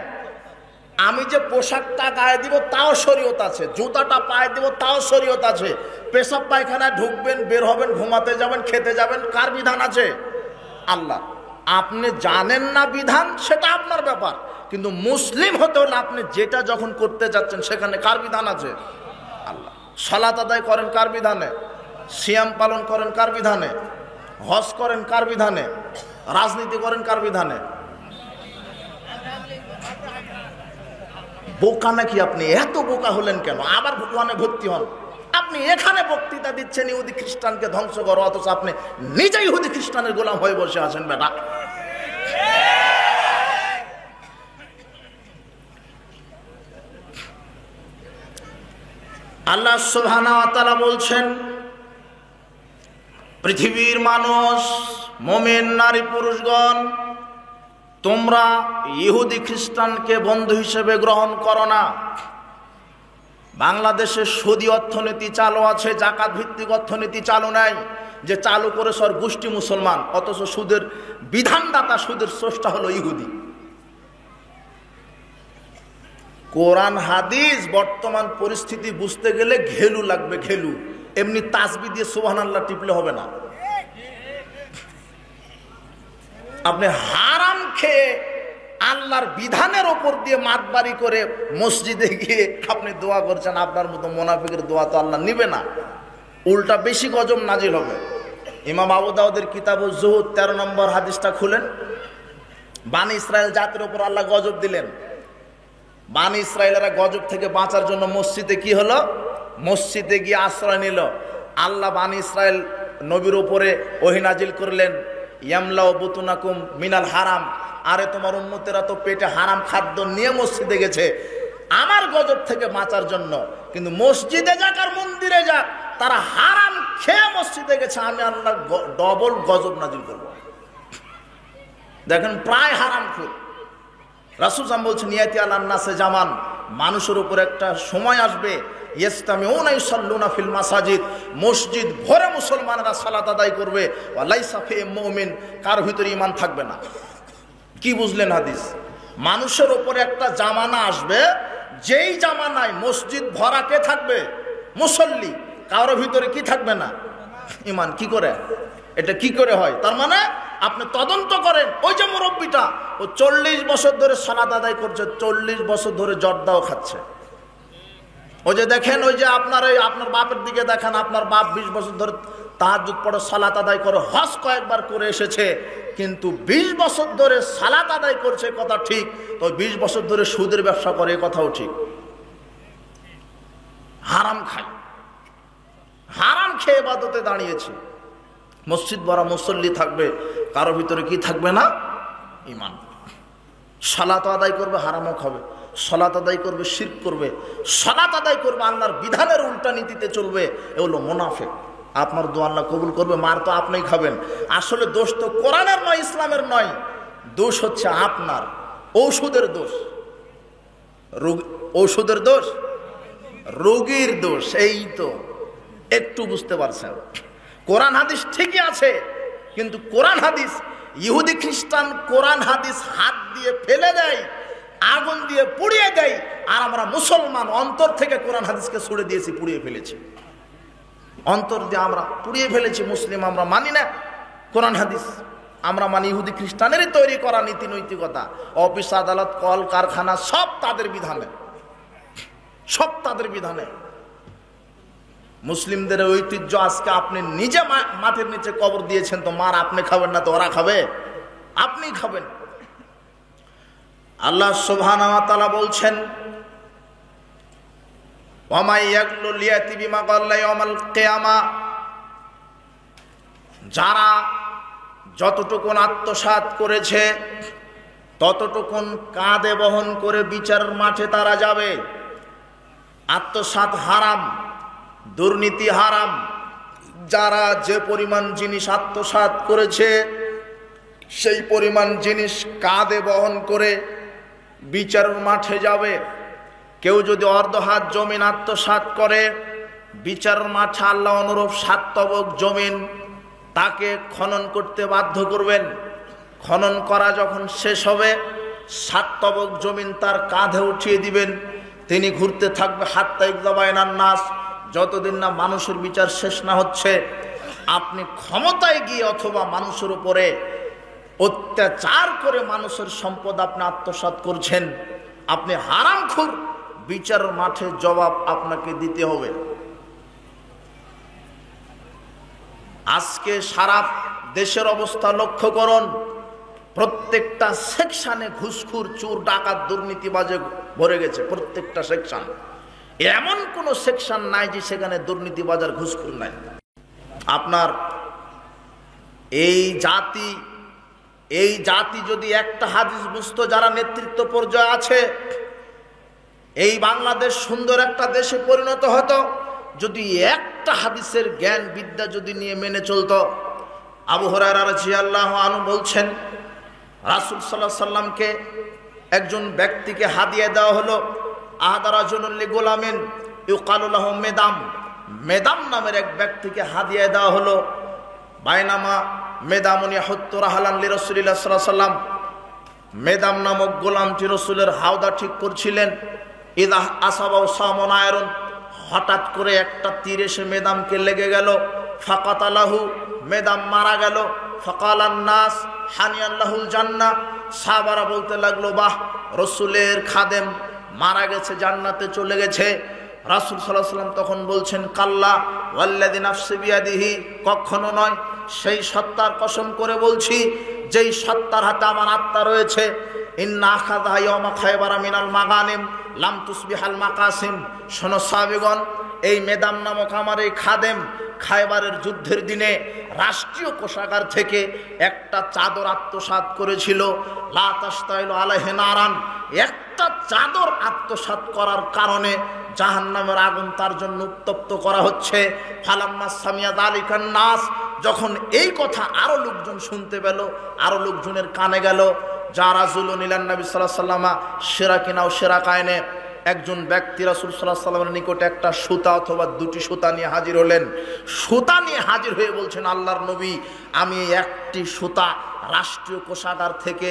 আমি যে পোশাকটা গায়ে দিব তাও শরীয়ত আছে, জুতাটা পায়ে দিব তাও শরীয়ত আছে। পেশাব পায়খানায় ঢুকবেন, বের হবেন, ঘুমাতে যাবেন, খেতে যাবেন, কার বিধান আছে? আল্লাহ। আপনি জানেন না বিধান, সেটা আপনার ব্যাপার, কিন্তু মুসলিম হতে হলে আপনি যেটা যখন করতে যাচ্ছেন সেখানে কার বিধান আছে? আল্লাহ। সালাত আদায় করেন কার বিধানে? সিয়াম পালন করেন কার বিধানে? হজ করেন কার বিধানে? রাজনীতি করেন কার বিধানে? বোকা নাকি আপনি? এত বোকা হলেন কেন? আবার ভগবানে ভর্তি হন। আপনি এখানে বক্তৃতা দিচ্ছেন ইহুদি খ্রিস্টানকে ধ্বংস করো, অথচ আপনি নিজেই ইহুদি খ্রিস্টানের গোলাম হয়ে বসে আছেন। বেটা, আল্লাহ সুবহানাহু ওয়া তাআলা বলছেন, পৃথিবীর মানুষ, মুমিন নারী পুরুষগণ, তোমরা ইহুদি খ্রিস্টানকে বন্ধু হিসেবে গ্রহণ করো না। বাংলাদেশে সুদী অর্থনীতি চালু আছে, জাকাত ভিত্তিক অর্থনীতি চালু নাই, যে চালু করে সর গোষ্ঠী মুসলমান, অথচ সুদের বিধানদাতা, সুদের স্রষ্টা হলো ইহুদি। কোরআন হাদিস বর্তমান পরিস্থিতি বুঝতে গেলে ঘেলু লাগবে, ঘেলু। এমনি তাসবিহ দিয়ে সুবহানাল্লাহ টিপলে হবে না। আপনি হারাম খেয়ে আল্লাহর বিধানের ওপর দিয়ে মাতবাড়ি করে মসজিদে গিয়ে আপনি দোয়া করছেন, আপনার মতো মুনাফিকের দোয়া তো আল্লাহ নিবে না, উল্টা বেশি গজব নাজিল হবে। ইমাম আবু দাউদের কিতাবুজ জুহুদ 13 নম্বর হাদিসটা খুলেন। বানি ইসরায়েল জাতির উপর আল্লাহ গজব দিলেন। বানি ইসরায়েলেরা গজব থেকে বাঁচার জন্য মসজিদে কি হলো? মসজিদে গিয়ে আশ্রয় নিল। আল্লাহ বানি ইসরায়েল নবীর উপরে ওহী নাজিল করলেন, ইয়ামলাউ বুতুনাকুম মিনাল হারাম। আরে তোমার উম্মতেরা তো পেটে হারাম খাদ্য নিয়ে মসজিদে গেছে আমার গজব থেকে বাঁচার জন্য, কিন্তু মসজিদে যাক আর মন্দিরে যাক, তারা হারাম খেয়ে মসজিদে গেছে, আমি আল্লাহ ডবল গজব নাজিল করব। দেখেন, প্রায় হারাম খুব। রাসূল সাল্লাল্লাহু আলাইহি ওয়াসাল্লাম বলছেন, ইয়াতি আলান নাসে জামান, মানুষের উপর একটা সময় আসবে, ইস্তামিউনা ইউসাল্লুনা ফিল মাসাজিদ, মসজিদ ভরে মুসলমানরা সালাত আদায় করবে, ওয়া লাইসা ফি মুমিন, কার ভিতরে ঈমান থাকবে না। কি বুঝলেন হাদিস? মানুষের উপরে একটা জামানা আসবে, যেই জামানায় মসজিদ ভরা কে থাকবে? মুসল্লি। কারোর ভিতরে কি থাকবে না? ঈমান। কি করে এটা কি করে হয়? তার মানে আপনি তদন্ত করেন, ওই যে মুরব্বীটা, ও 40 বছর ধরে সালাত আদায় করছে, 40 বছর ধরে জর্দাও খাচ্ছে। ওই যে দেখেন, ওই যে আপনার বাপের দিকে দেখেন, আপনার বাপ 20 বছর ধরে তাহাজ্জুদ পড়ে সালাত আদায় করে, হজ কয়েকবার করে এসেছে, কিন্তু 20 বছর ধরে সালাত আদায় করছে, কথা ঠিক, তো 20 বছর ধরে সুদের ব্যবসা করে, কথাও ঠিক। হারাম খায়, হারাম খেয়ে ইবাদতে দাঁড়িয়েছে। মসজিদ ভরা মুসল্লি থাকবে, কারো ভিতরে কি থাকবে না? ঈমান। সালাত আদায় করবে, হারামও খাবে, সালাত আদায় করবে, শিরক করবে, সালাত আদায় করবে, আল্লাহর বিধানের উল্টা নীতিতে চলবে, এ হলো মুনাফিক। আপনার দোয়া আল্লাহ কবুল করবে, মার তো আপনিই খাবেন। আসলে দোষ তো কোরআনের নয়, ইসলামের নয়, দোষ হচ্ছে আপনার ঔষধের দোষ। ঔষধের দোষ, রোগীর দোষ। এই তো একটু বুঝতে পারছেন। কোরআন হাদিস ঠিকই আছে, কিন্তু কোরআন হাদিস, ইহুদি খ্রিস্টান কোরআন হাদিস হাত দিয়ে ফেলে দেয়, আগুন দিয়ে পুড়িয়ে দেয়, আর আমরা মুসলমান অন্তর থেকে কোরআন হাদিসকে ছুড়ে দিয়েছি, পুড়িয়ে ফেলেছি। অন্তর দিয়ে আমরা পুড়িয়ে ফেলেছি। মুসলিম আমরা মানি না কোরআন হাদিস, আমরা মানি ইহুদি খ্রিস্টানেরই তৈরি করা নীতি নৈতিকতা। অফিস আদালত কল কারখানা সব তাদের বিধানে, সব তাদের বিধানে। মুসলিমদের ঐতিহ্য আজকে আপনি নিজে মাটির নিচে কবর দিয়েছেন, তো মার আপনি খাবেন না তো ওরা খাবে? আপনি খাবেন। আল্লাহ সুবহানাহু ওয়া তাআলা বলছেন, ওয়া মাই ইয়াকলু লিয়াতি বিমা ক্বাল্লা ইয়াউমাল কিয়ামা, যারা যতটুকুন আত্মসাৎ করেছে ততটুকুন কাঁধে বহন করে বিচারের মাঠে তারা যাবে। আত্মসাৎ হারাম, দুর্নীতি হারাম। যারা যে পরিমাণ জিনিস আত্মসাৎ করেছে সেই পরিমাণ জিনিস কাঁধে বহন করে বিচারের মাঠে যাবে। কেউ যদি অর্ধ হাত জমিন আত্মসাৎ করে, বিচারের মাঠে আল্লাহ অনুরূপ 7 তবক জমিন তাকে খনন করতে বাধ্য করবেন। খনন করা যখন শেষ হবে, 7 তবক জমিন তার কাঁধে উঠিয়ে দিবেন। তিনি ঘুরতে থাকবে হাত্তা ইকযাবায়নান নাস, যতদিন না মানুষের বিচার শেষ না হচ্ছে। আপনি ক্ষমতায় গিয়ে অথবা মানুষের উপরে অত্যাচার করে মানুষের সম্পদ আপনি আত্মসাৎ করছেন, আপনি হারামখোর, বিচার মাঠে জবাব আপনাকে দিতে হবে। আজকে সারা দেশের অবস্থা লক্ষ্য করুন, প্রত্যেকটা সেকশনে ঘুষখোর, চোর, ডাকাত, দুর্নীতিবাজে ভরে গেছে। প্রত্যেকটা সেকশন, এমন কোন সেকশন নাই যে সেখানে দুর্নীতিবাজ আর ঘুষখোর নাই। আপনার এই জাতি যদি একটা হাদিস বুঝতো, যারা নেতৃত্ব পর্যায়ে আছে, এই বাংলাদেশ সুন্দর একটা দেশে পরিণত হতো যদি একটা হাদিসের জ্ঞান বিদ্যা যদি নিয়ে মেনে চলতো। আবু হুরায়রা রাদিয়াল্লাহু আনহু বলছেন, রাসূল সাল্লাল্লাহু আলাইহি সাল্লামকে একজন ব্যক্তিকে হাদিয়া দেওয়া হলো। আহাদা রাজুলুন লিগুলামিন ইউকালু লাহু মেদাম, মেদাম নামের এক ব্যক্তিকে হাদিয়া দেওয়া হলো। বাইনামা মেদামুন ইয়াহুত্তু রাহলান লিরাসূলিল্লাহ সাল্লাল্লাহু আলাইহি সাল্লাম, মেদাম নামক গোলামটি রাসূলের হাওদা ঠিক করছিলেন। ইদা আসাবাউ সামুন আয়রুন, হঠাৎ করে একটা তীর এসে মেদামকে লেগে গেল। ফাকাতালাহু, মেদাম মারা গেল। ফাকালান নাস হানিয়ান লাহুল জান্নাহ, সাহাবারা বলতে লাগলো, বাহ, রাসূলের খাদেম মারা গেছে, জান্নাতে চলে গেছে। রাসূল সাল্লাল্লাহু আলাইহি ওয়াসাল্লাম তখন বলছেন, কাল্লা ওয়াল্লাযী নাফসি বিয়াদিহি, কখনো নয়, সেই সত্তার কসম করে বলছি যেই সত্তার হাতে আমার আত্মা রয়েছে। ইন্না আখাযা ইয়াওমা খায়বার মিনাল মাগানিম লাম তুসবিহাল মাকাসিম। শোনো সাহাবীগণ, এই মেদাম নামক আমার এই খাদেম খায়বারের যুদ্ধের দিনে রাষ্ট্রীয় কোষাগার থেকে একটা চাদর আত্মসাৎ করেছিল। লা তাশতাইলু আলাইহি নারান, একটা চাদর আত্মসাৎ করার কারণে জাহান্নামের আগুন তার জন্য উত্তপ্ত করা হচ্ছে। ফালাম্মা সামিয়া যালিকান নাস, যখন এই কথা আরো লোকজন শুনতে পেল, আরো লোকজনের কানে গেল, যা রাজুলুন ইলান নবী সাল্লাল্লাহু আলাইহি ওয়াসাল্লাম শিরাকিনা ও শিরাকায়নে, একজন ব্যক্তি রাসূল সাল্লাল্লাহু আলাইহি ওয়াসাল্লামের নিকটে একটা সুতা অথবা দুটি সুতা নিয়ে হাজির হলেন। সুতা নিয়ে হাজির হয়ে বলছেন, আল্লাহর নবী, আমি একটি সুতা রাষ্ট্রীয় কোষাগার থেকে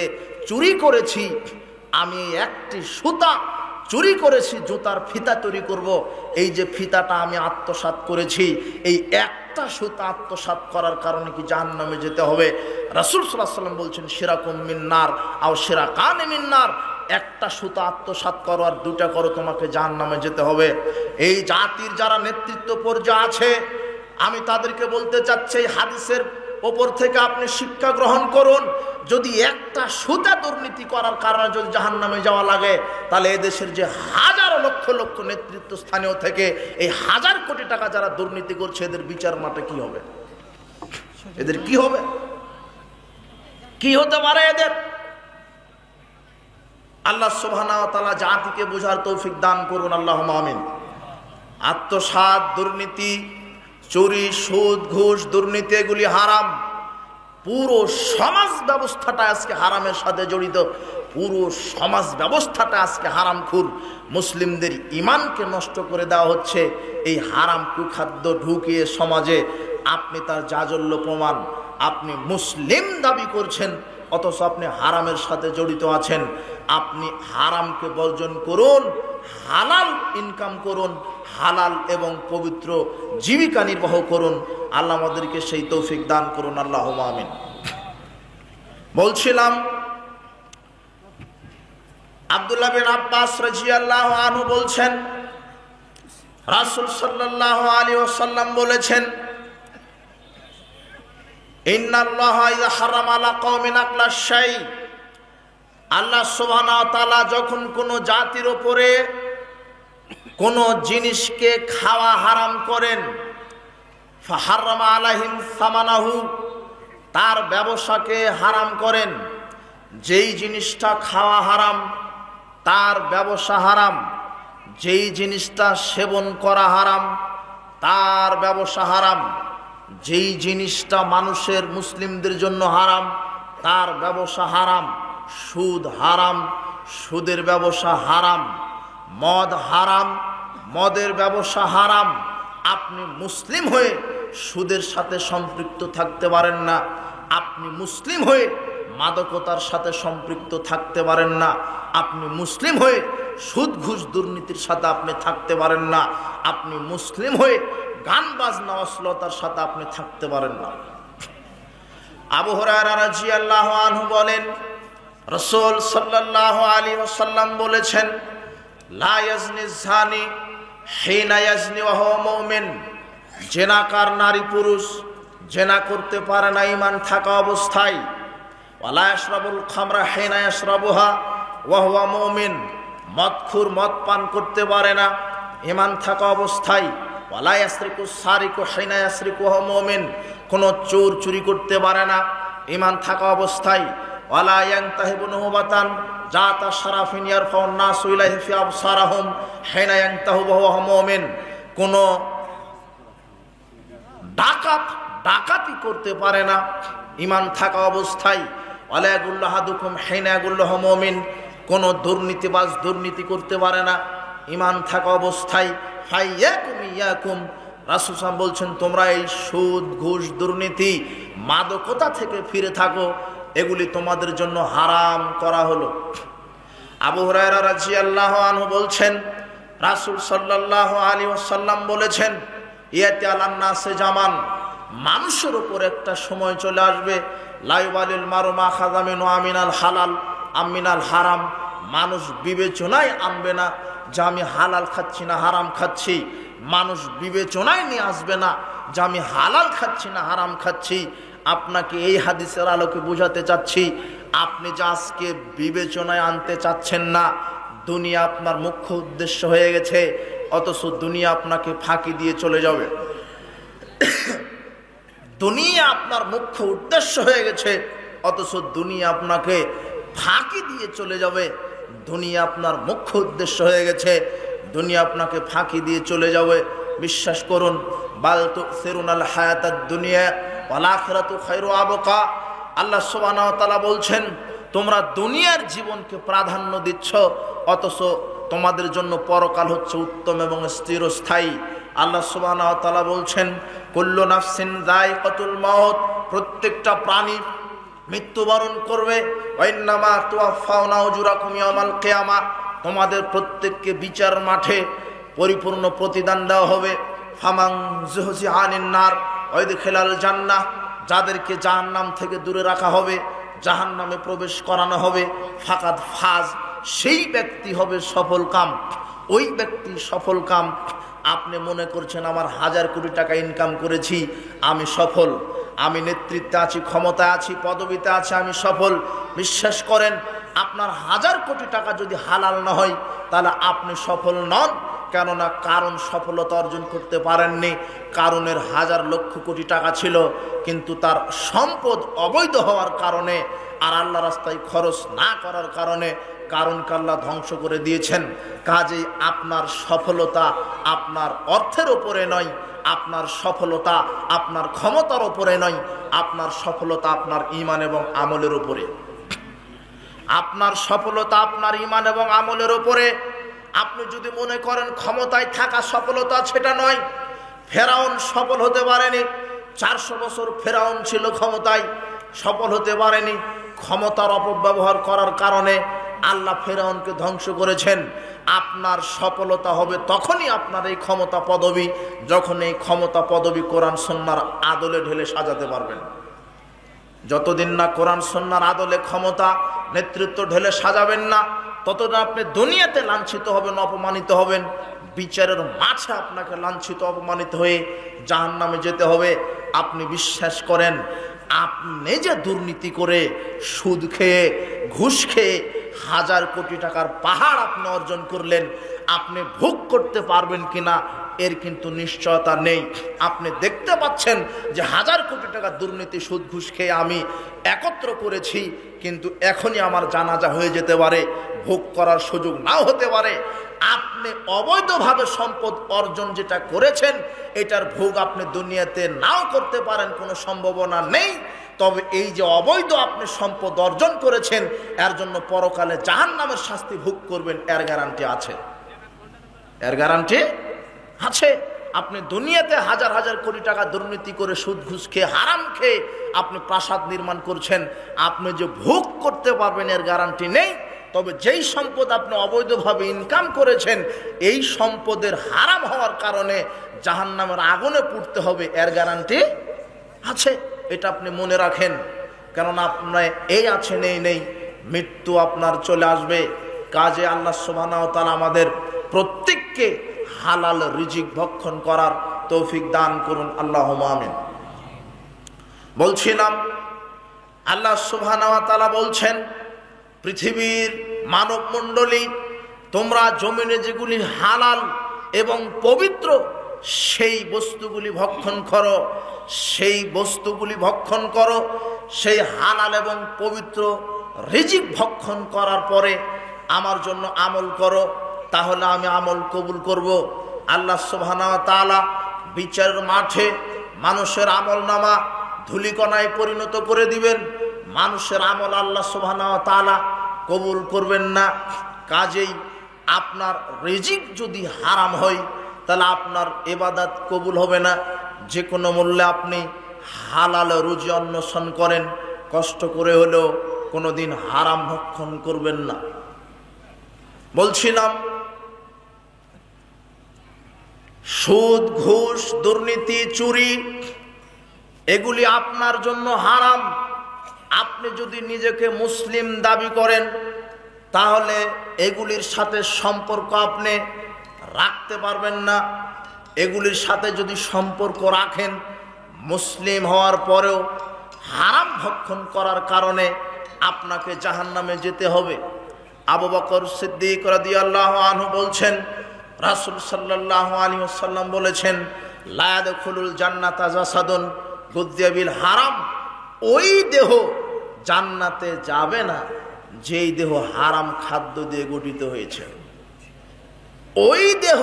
চুরি করেছি। আমি একটি সুতা চুরি করেছি, জুতার ফিতা তৈরি করব। এই যে ফিতাটা আমি আত্মসাৎ করেছি, এই একটা সুতা আত্মসাৎ করার কারণে কি জাহান্নামে যেতে হবে? রাসূল সাল্লাল্লাহু আলাইহি ওয়াসাল্লাম বলছেন, শিরাকুম মিন নার আও শিরাকান মিন নার, একটা সুতা আত্মসাৎ করো আর দুটা করো, তোমাকে জাহান্নামে যেতে হবে। এই জাতির যারা নেতৃত্ব পর্যায়ে আছে, আমি তাদেরকে বলতে চাচ্ছি, হাদিসের ওপর থেকে আপনি শিক্ষা গ্রহণ করুন। যদি একটা সুতা দুর্নীতি করার কারণে যদি জাহান্নামে যাওয়া লাগে, তাহলে এদেশের যে হাজার লক্ষ লক্ষ নেতৃত্ব স্থানীয় থেকে এই হাজার কোটি টাকা যারা দুর্নীতি করছে, এদের বিচার মাঠে কি হবে? এদের কি হবে? কি হতে পারে এদের? আল্লাহ সুবহানাহু ওয়া তাআলা জাতিকে বোঝার তৌফিক দান করুন, আল্লাহুম্মা আমিন। আত্মসাৎ, দুর্নীতি, চুরি, সুদ, ঘুষ, দুর্নীতি, এগুলি হারাম। পুরো সমাজ ব্যবস্থাটা আজকে হারামের সাথে জড়িত। পুরো সমাজ ব্যবস্থাটা আজকে হারামখোর। মুসলিমদের ইমানকে নষ্ট করে দেওয়া হচ্ছে এই হারাম কুখাদ্য ঢুকিয়ে সমাজে। আপনি তার জাজল্য প্রমাণ, আপনি মুসলিম দাবি করছেন, অথচ আপনি হারামের সাথে জড়িত আছেন। আপনি হারামকে বর্জন করুন, হালাল ইনকাম করুন, হালাল এবং পবিত্র জীবিকা নির্বাহ করুন। আল্লাহ আমাদেরকে সেই তৌফিক দান করুন, আল্লাহুম্মা আমিন। বলছিলাম, আব্দুল্লাহ বিন আব্বাস রাদিয়াল্লাহু আনহু বলছেন, রাসূল সাল্লাল্লাহু আলাইহি ওয়াসাল্লাম বলেছেন, ইন্নাল্লাহা ইযা হারামা আলা কওমিন আকলা শাই, আল্লাহ সুবহানাহু ওয়া তাআলা যখন কোন জাতির উপরে কোন জিনিসকে খাওয়া হারাম করেন, ফাহাররামা আলাইহিম সামানাহু, তার ব্যবসাকে হারাম করেন। যেই জিনিসটা খাওয়া হারাম তার ব্যবসা হারাম, যেই জিনিসটা সেবন করা হারাম তার ব্যবসা হারাম, যেই জিনিসটা মানুষের মুসলিমদের জন্য হারাম তার ব্যবসা হারাম। সুদ হারাম, সুদের ব্যবসা হারাম। মদ হারাম, মদের ব্যবসা হারাম। আপনি মুসলিম হয়ে সুদের সাথে সম্পৃক্ত থাকতে পারেন না। আপনি মুসলিম হয়ে মাদকতার সাথে সম্পৃক্ত থাকতে পারেন না। আপনি মুসলিম হয়ে সুদ ঘুষ দুর্নীতির সাথে আপনি থাকতে পারেন না। আপনি মুসলিম হয়ে গান বাজনা অশ্লীলতার সাথে আপনি থাকতে পারেন না। আবু হুরায়রা রাদিয়াল্লাহু আনহু বলেন, রাসূল সাল্লাল্লাহু আলাইহি ওয়াসাল্লাম বলেছেন, লা ইয়াজনি যানি হিনা ইয়াজনি ওয়া হুয়া মুমিন। জেনাকার নারী পুরুষ জেনা করতে পারে না ঈমান থাকা অবস্থায়। ওয়ালা ইয়াশরাবুল খামরা হিনা ইয়াশরাবুহা ওয়া হুয়া মুমিন। মদখুর মদ পান করতে পারে না ঈমান থাকা অবস্থায়। ওয়ালা ইয়াসরিকু সারিকু হিনা ইয়াসরিকু ওয়া হুয়া মুমিন। কোন চোর চুরি করতে পারে না ঈমান থাকা অবস্থায়। ওয়ালা ইয়ানতাহিবু নুহবাতান জাতা শারাফিন ইয়ারফাউন নাসু ইলাইহি ফি আবসারহুম হিনা ইয়ানতাহিবু ওয়া হুয়া মুমিন। কোন ডাকাতি করতে পারে না ঈমান থাকা অবস্থায়। ওয়ালা ইয়াগুল্লু আহাদুকুম হিনা ইয়াগুল্লু ওয়া হুয়া মুমিন। কোন দুর্নীতিবাজ দুর্নীতি করতে পারে না ঈমান থাকা অবস্থায়। ফাইয়াকুম ইয়াকুম, রাসূল সাল্লাল্লাহু আলাইহি ওয়াসাল্লাম বলছেন, তোমরা এই সুদ ঘুষ দুর্নীতি মাদকতা থেকে ফিরে থাকো, এগুলি তোমাদের জন্য হারাম করা হলো। আবু হুরায়রা রাদিয়াল্লাহু আনহু বলছেন, রাসূল সাল্লাল্লাহু আলাইহি ওয়াসাল্লাম বলেছেন, ইয়াতি আলান নাসে জামান, মানুষের উপর একটা সময় চলে আসবে, লা ইউবালিল মারু মা খাযা মিনহু আমিনাল হালাল আমিনাল হারাম। মানুষ বিবেচনায় আনবে না যে আমি হালাল খাচ্ছি না হারাম খাচ্ছি। মানুষ বিবেচনায় নিয়ে আসবে না যে আমি হালাল খাচ্ছি না হারাম খাচ্ছি। আপনাকে এই হাদিসের আলোকে বোঝাতে চাচ্ছি, আপনি যে আজকে বিবেচনায় আনতে চাচ্ছেন না, দুনিয়া আপনার মুখ্য উদ্দেশ্য হয়ে গেছে, অথচ দুনিয়া আপনাকে ফাঁকি দিয়ে চলে যাবে। দুনিয়া আপনার মুখ্য উদ্দেশ্য হয়ে গেছে, অথচ দুনিয়া আপনাকে ফাঁকি দিয়ে চলে যাবে। দুনিয়া আপনার মুখ্য উদ্দেশ্য হয়ে গেছে, দুনিয়া আপনাকে ফাঁকি দিয়ে চলে যাবে। বিশ্বাস করুন, বাল তুসিরুনাল হায়াতাদ দুনিয়া ওয়াল আখিরাতু খায়রু আবকা। আল্লাহ সুবহানাহু ওয়া তাআলা বলছেন, তোমরা দুনিয়ার জীবনকে প্রাধান্য দিচ্ছ, অথচ তোমাদের জন্য পরকাল হচ্ছে উত্তম এবং চিরস্থায়ী। আল্লাহ সুবহানাহু ওয়া তাআলা বলছেন, কুল্লু নাফসিন যায়িকাতুল মাউত, প্রত্যেকটা প্রাণী মৃত্যুবরণ করবে। ওয়াইন্নামা তুওয়াফাউনা উজুরাকুম ইয়াওমাল কিয়ামা, তোমাদের প্রত্যেককে বিচার মাঠে পরিপূর্ণ প্রতিদান দেওয়া হবে। ফামান যুহজিহা আনিন নার ওয়াদখিলাল জান্নাহ, যাদেরকে জাহান্নাম থেকে দূরে রাখা হবে, জাহান্নামে প্রবেশ করানো হবে, ফাকাদ ফাজ, সেই ব্যক্তি হবে সফল কাম। ওই ব্যক্তি সফল কাম। আপনি মনে করছেন আমার 1000 কোটি টাকা ইনকাম করেছি, আমি সফল, আমি নেতৃত্বে আছি, ক্ষমতায় আছি, পদবিতে আছি, আমি সফল। বিশ্বাস করেন, আপনার 1000 কোটি টাকা যদি হালাল না হয় তাহলে আপনি সফল নন। কেননা কারণ সফলতা অর্জন করতে পারেননি। কারণের 1000 লক্ষ কোটি টাকা ছিল, কিন্তু তার সম্পদ অবৈধ হওয়ার কারণে আর আল্লাহ রাস্তায় খরচ না করার কারণে কারণকে আল্লাহ ধ্বংস করে দিয়েছেন। কাজেই আপনার সফলতা আপনার অর্থের উপরে নয়, আপনার সফলতা আপনার ক্ষমতার উপরে নয়, আপনার সফলতা আপনার ঈমান এবং আমলের উপরে। আপনার সফলতা আপনার ঈমান এবং আমলের উপরে। আপনি যদি মনে করেন ক্ষমতায় থাকা সফলতা, সেটা নয়। ফেরাউন সফল হতে পারেনি, 400 বছর ফেরাউন ছিল ক্ষমতায়, সফল হতে পারেনি। ক্ষমতার অপব্যবহার করার কারণে আল্লাহ ফেরাউনকে ধ্বংস করেছেন। আপনার সফলতা হবে তখনই আপনার এই ক্ষমতা পদবী, যখন এই ক্ষমতা পদবী কোরআন সুন্নাহর আদলে ঢেলে সাজাতে পারবেন। যতদিন না কোরআন সুন্নাহর আদলে ক্ষমতা নেতৃত্ব ঢেলে সাজাবেন না, ততদিন আপনি দুনিয়াতে লাঞ্ছিত হবেন, অপমানিত হবেন। বিচারের মাঝে আপনাকে লাঞ্ছিত অপমানিত হয়ে জাহান্নামে যেতে হবে। আপনি বিশ্বাস করেন, আপনি যে দুর্নীতি করে, সুদ খেয়ে, ঘুষ খেয়ে 1000 কোটি টাকার পাহাড় আপনি অর্জন করলেন, আপনি ভোগ করতে পারবেন কিনা এর কিন্তু নিশ্চয়তা নেই। আপনি দেখতে পাচ্ছেন যে 1000 কোটি টাকা দুর্নীতি সুদ ঘুষ খেয়ে আমি একত্র করেছি, কিন্তু এখনই আমার জানাজা হয়ে যেতে পারে, ভোগ করার সুযোগ নাও হতে পারে। আপনি অবৈধভাবে সম্পদ অর্জন যেটা করেছেন, এটার ভোগ আপনি দুনিয়াতে নাও করতে পারেন, কোনো সম্ভাবনা নেই। তবে এই যে অবৈধ আপনি সম্পদ অর্জন করেছেন, এর জন্য পরকালে জাহান্নামের শাস্তি ভোগ করবেন, এর গ্যারান্টি আছে, এর গ্যারান্টি আছে। আপনি দুনিয়াতে 1000 কোটি টাকা দুর্নীতি করে, সুদ ঘুষ খেয়ে, হারাম খেয়ে আপনি প্রাসাদ নির্মাণ করছেন, আপনি যে ভোগ করতে পারবেন এর গ্যারান্টি নেই। তবে যেই সম্পদ আপনি অবৈধভাবে ইনকাম করেছেন, এই সম্পদের হারাম হওয়ার কারণে জাহান্নামের আগুনে পুড়তে হবে, এর গ্যারান্টি আছে। এটা আপনি মনে রাখেন। কেননা আপনার এই আছেন এই নেই, মৃত্যু আপনার চলে আসবে। কাজে আল্লাহ সুবহানাহু ওয়া তাআলা আমাদের প্রত্যেককে হালাল রিজিক ভক্ষণ করার তৌফিক দান করুন, আল্লাহুম্মা আমিন। বলছিলাম আল্লাহ সুবহানাহু ওয়া তাআলা বলছেন, পৃথিবীর মানব মণ্ডলী, তোমরা জমিনে যেগুলি হালাল এবং পবিত্র সেই বস্তুগুলি ভক্ষণ করো, সেই বস্তুগুলি ভক্ষণ করো, সেই হালাল এবং পবিত্র রিজিক ভক্ষণ করার পরে আমার জন্য আমল করো, তাহলে আমি আমল কবুল করব। আল্লাহ সুবহানাহু ওয়া তাআলা বিচারের মাঠে মানুষের আমল নামা ধূলিকণায় পরিণত করে দিবেন। মানুষের আমল আল্লাহ সুবহানাহু ওয়া তাআলা কবুল করবেন না। কাজেই আপনার রিজিক যদি হারাম হয় তাহলে আপনার ইবাদত কবুল হবে না। যে কোনো মূল্যে আপনি হালাল রুজি অন্বেষণ করেন, কষ্ট করে হলেও কোনোদিন হারাম ভক্ষণ করবেন না। বলছিলাম সুদ, ঘুষ, দুর্নীতি, চুরি এগুলি আপনার জন্য হারাম। আপনি যদি নিজেকে মুসলিম দাবি করেন তাহলে এগুলির সাথে সম্পর্ক আপনি রাখতে পারবেন না। এগুলির সাথে যদি সম্পর্ক রাখেন, মুসলিম হওয়ার পরেও হারাম ভক্ষণ করার কারণে আপনাকে জাহান্নামে যেতে হবে। আবু বকর সিদ্দিক রাদিয়াল্লাহু আনহু বলছেন, রাসূল সাল্লাল্লাহু আলাইহি ওয়াসাল্লাম বলেছেন, লা ইয়াদখুলুল জান্নাতা জাসাদুন গুযযিয়া বিল হারাম, ওই দেহ জান্নাতে যাবে না যেই দেহ হারাম খাদ্য দিয়ে গঠিত হয়েছে। ওই দেহ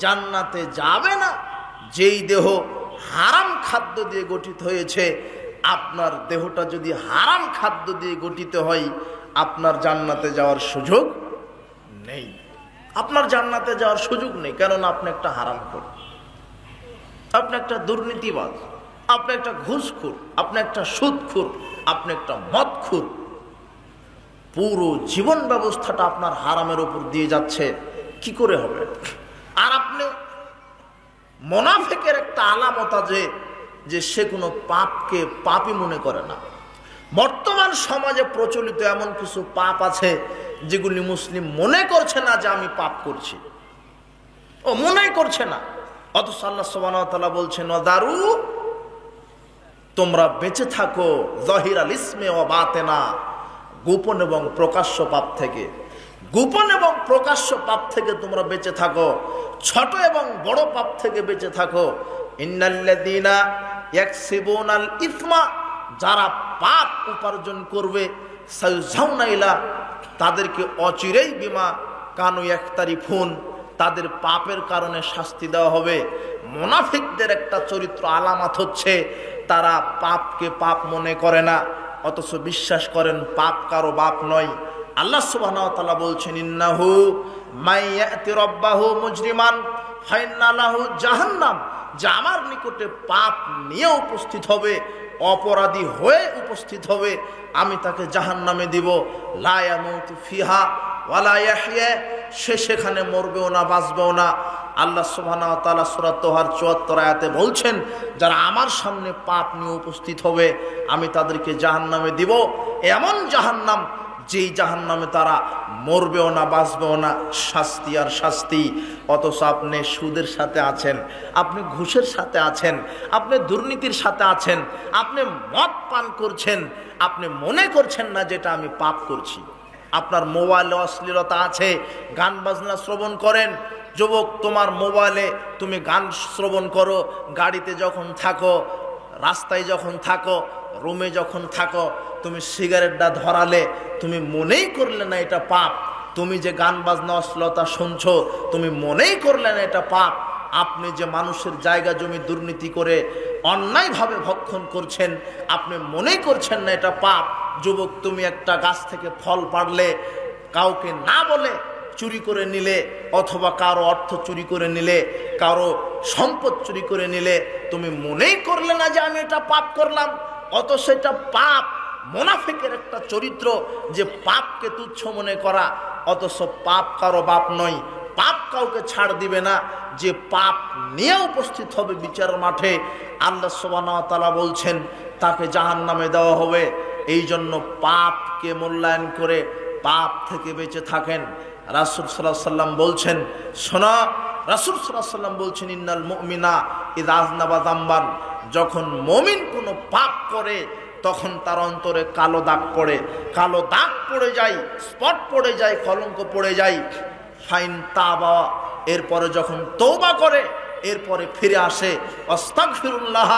জান্নাতে যাবে না যেই দেহ হারাম খাদ্য দিয়ে গঠিত হয়েছে। আপনার দেহটা যদি হারাম খাদ্য দিয়ে গঠিত হয়, আপনার জান্নাতে যাওয়ার সুযোগ নেই। আপনার জান্নাতে যাওয়ার সুযোগ নেই, কারণ আপনি একটা হারামখোর, আপনি একটা দুর্নীতিবাজ, আপনি একটা ঘুষখোর, আপনি একটা সুদখোর, আপনি একটা মদখোর। পুরো জীবন ব্যবস্থাটা আপনার হারামের উপর দিয়ে যাচ্ছে, কি করে হবে? আর আপনি মুনাফিকের একটা আলামত আছে যে সে কোনো পাপকে পাপই মনে করে না। বর্তমান সমাজে প্রচলিত এমন কিছু পাপ আছে যেগুলি মুসলিম মনে করছে না যে আমি পাপ করছি, ও মনে করছে না। অথচ আল্লাহ সুবহানাহু ওয়া তাআলা বলছেন, ওয়াদারু, তোমরা বেঁচে থাকো যাহিরাল ইসমে ওয়া বাতিনা, গোপন এবং প্রকাশ্য পাপ থেকে। গোপন এবং প্রকাশ্য পাপ থেকে তোমরা বেঁচে থাকো, ছোট এবং বড় পাপ থেকে বেঁচে থাকো। ইন্নাল্লাযীনা ইয়াকসিবুনাল ইসমা, যারা পাপ উপার্জন করবে, সায়ুজাউনা ইলা, তাদেরকে অচিরেই বিমা কানু ইয়াক্তারিফুন, তাদের পাপের কারণে শাস্তি দেওয়া হবে। মুনাফিকদের একটা চরিত্র আলামত হচ্ছে তারা পাপকে পাপ মনে করে না, অথচ বিশ্বাস করেন পাপ কারো বাপ নয়। আল্লাহ সুবহানাহু ওয়া তাআলা বলছেন, ইন্নাহু মাইয়াতি রাব্বাহু মুজরিমান ফাইন্না লাহু জাহান্নাম, যে আমার নিকটে পাপ নিয়ে উপস্থিত হবে, অপরাধী হয়ে উপস্থিত হবে, আমি তাকে জাহান্নামে দিব। লা ইয়ামুতু ফিহা ওয়ালা ইয়াহইয়া, সে সেখানে মরবেও না বাঁচবেও না। আল্লাহ সুবহানাহু ওয়া তাআলা সূরা তোহার ৭৪ আয়াতে বলছেন, যারা আমার সামনে পাপ নিয়ে উপস্থিত হবে আমি তাদেরকে জাহান্নামে দিব, এমন জাহান্নাম যেই জাহান্নামে তারা মরবেও না বাঁচবেও না, শাস্তি আর শাস্তি। অথচ আপনি সুদের সাথে আছেন, আপনি ঘুষের সাথে আছেন, আপনি দুর্নীতির সাথে আছেন, আপনি মদ পান করছেন, আপনি মনে করছেন না যেটা আমি পাপ করছি। আপনার মোবাইলে অশ্লীলতা আছে, গান বাজনা শ্রবণ করেন। যুবক, তোমার মোবাইলে তুমি গান শ্রবণ করো, গাড়িতে যখন থাকো, রাস্তায় যখন থাকো, রুমে যখন থাকো, তুমি সিগারেটটা ধরালে তুমি মনেই করলে না এটা পাপ। তুমি যে গান বাজনা অশ্লীলতা শুনছো তুমি মনেই করলে না এটা পাপ। আপনি যে মানুষের জায়গা জমি দুর্নীতি করে অন্যায়ভাবে ভক্ষণ করছেন আপনি মনেই করছেন না এটা পাপ। যুবক, তুমি একটা গাছ থেকে ফল পাড়লে, কাউকে না বলে চুরি করে নিলে, অথবা কারো অর্থ চুরি করে নিলে, কারো সম্পদ চুরি করে নিলে, তুমি মনেই করলে না যে আমি এটা পাপ করলাম, অথচ এটা পাপ। মুনাফিকের একটা চরিত্র যে পাপকে তুচ্ছ মনে করা, অথচ পাপ কারো বাপ নয়। পাপ কাউকে ছাড় দিবে না, যে পাপ নিয়ে উপস্থিত হবে বিচারের মাঠে। আল্লাহ সুবহানাহু ওয়া তাআলা বলছেন তাকে জাহান্নামে দেওয়া হবে। এই জন্য পাপকে মূল্যায়ন করে পাপ থেকে বেঁচে থাকেন। রাসূল সাল্লাল্লাহু আলাইহি ওয়াসাল্লাম বলছেন, শোনো, রাসূল সাল্লাল্লাহু আলাইহি ওয়াসাল্লাম বলছেন, ইন্নাল মুমিনা ইযা আযনাবা যামবান, যখন মুমিন কোনো পাপ করে তখন তার অন্তরে কালো দাগ পড়ে, কালো দাগ পড়ে যায়, স্পট পড়ে যায়, কলঙ্ক পড়ে যায়। ফাইন তাবা, এরপরে যখন তওবা করে, এরপরে ফিরে আসে, আস্তাগফিরুল্লাহ,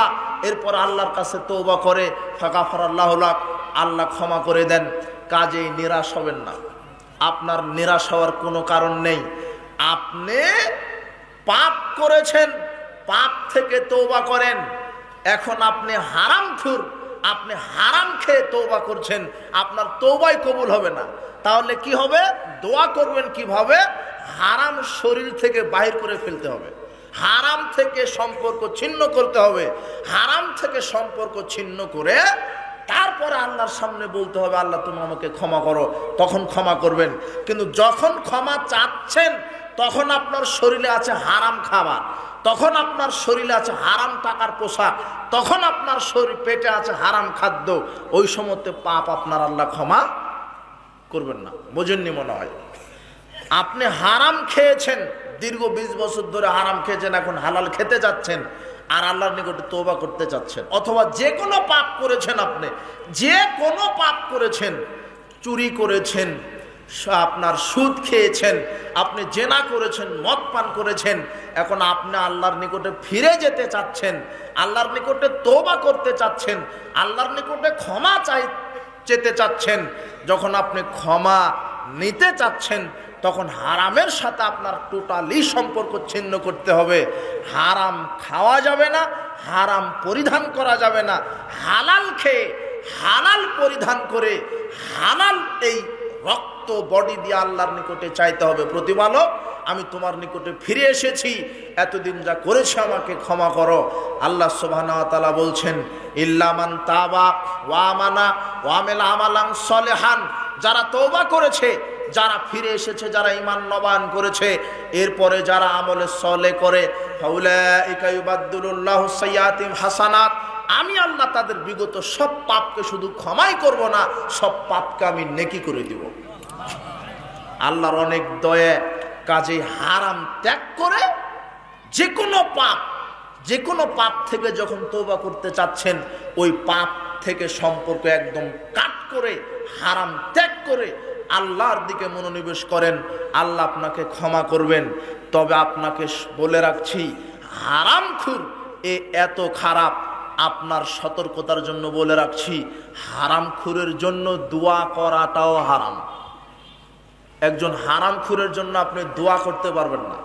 এরপর আল্লাহর কাছে তওবা করে, ফাগাফারাল্লাহু লাক, আল্লাহ ক্ষমা করে দেন। কাজেই নিরাশ হবেন না, আপনার নিরাশ হওয়ার কোনো কারণ নেই। আপনি পাপ করেছেন, পাপ থেকে তওবা করেন। এখন আপনি হারামখোর, আপনি হারাম খেয়ে তওবা করছেন, আপনার তওবাই কবুল হবে না। তাহলে কি হবে? দোয়া করবেন কিভাবে? হারাম শরীর থেকে বাহির করে ফেলতে হবে, হারাম থেকে সম্পর্ক ছিন্ন করতে হবে। হারাম থেকে সম্পর্ক ছিন্ন করে তারপরে আল্লাহর সামনে বলতে হবে, আল্লাহ তুমি আমাকে ক্ষমা করো, তখন ক্ষমা করবেন। কিন্তু যখন ক্ষমা চাচ্ছেন তখন আপনার শরীরে আছে হারাম খাবার, তখন আপনার শরীরে আছে হারাম টাকার পোশাক, তখন আপনার শরীর পেটে আছে হারাম খাদ্য, ওই সময়তে পাপ আপনার আল্লাহ ক্ষমা করবেন না। বোঝেননি মনে হয়? আপনি হারাম খেয়েছেন, দীর্ঘ 20 বছর ধরে হারাম খেয়েছেন, এখন হালাল খেতে যাচ্ছেন আর আল্লাহর নিকটে তওবা করতে চাচ্ছেন। অথবা যে কোনো পাপ করেছেন, আপনি যে কোনো পাপ করেছেন, চুরি করেছেন, আপনার সুদ খেয়েছেন, আপনি জেনা করেছেন, মদ পান করেছেন, এখন আপনি আল্লাহর নিকটে ফিরে যেতে চাচ্ছেন, আল্লাহর নিকটে তওবা করতে চাচ্ছেন, আল্লাহর নিকটে ক্ষমা চেতে চাচ্ছেন। যখন আপনি ক্ষমা নিতে চাচ্ছেন তখন হারামের সাথে আপনার টোটালি সম্পর্ক ছিন্ন করতে হবে। হারাম খাওয়া যাবে না, হারাম পরিধান করা যাবে না। হালাল খেয়ে, হালাল পরিধান করে, হালাল এই রক্ত বডি দিয়ে আল্লাহর নিকটে চাইতে হবে, প্রতিপালক আমি তোমার নিকটে ফিরে এসেছি, এতদিন যা করেছে আমাকে ক্ষমা করো। আল্লাহ সুবহানাহু ওয়া তাআলা বলছেন, ইল্লা মান তাবা ওয়া আমানা ওয়া আমিলা আমালান সলিহান, যারা তওবা করেছে, যারা ফিরে এসেছে, যারা ঈমান নবায়ন করেছে, এরপরে যারা আমলে সলেহ করে, ফাউলাইকা ইউবাদদিলুল্লাহু সাইয়্যাতিহিম হাসানাত, আমি আল্লাহ তাদের বিগত সব পাপকে শুধু ক্ষমাই করব না, সব পাপকে আমি নেকি করে দিব। আল্লাহর অনেক দয়া। কাজে হারাম ত্যাগ করে যে কোনো পাপ থেকে যখন তওবা করতে চাচ্ছেন, ওই পাপ থেকে সম্পর্ক একদম কাট করে, হারাম ত্যাগ করে আল্লাহর দিকে মনোনিবেশ করেন, আল্লাহ আপনাকে ক্ষমা করবেন। তবে আপনাকে বলে রাখছি, হারামখোর এত খারাপ, আপনার সতর্কতার জন্য বলে রাখছি, হারামখোরের জন্য দোয়া করাটাও হারাম। একজন হারামখোরের জন্য আপনি দোয়া করতে পারবেন না।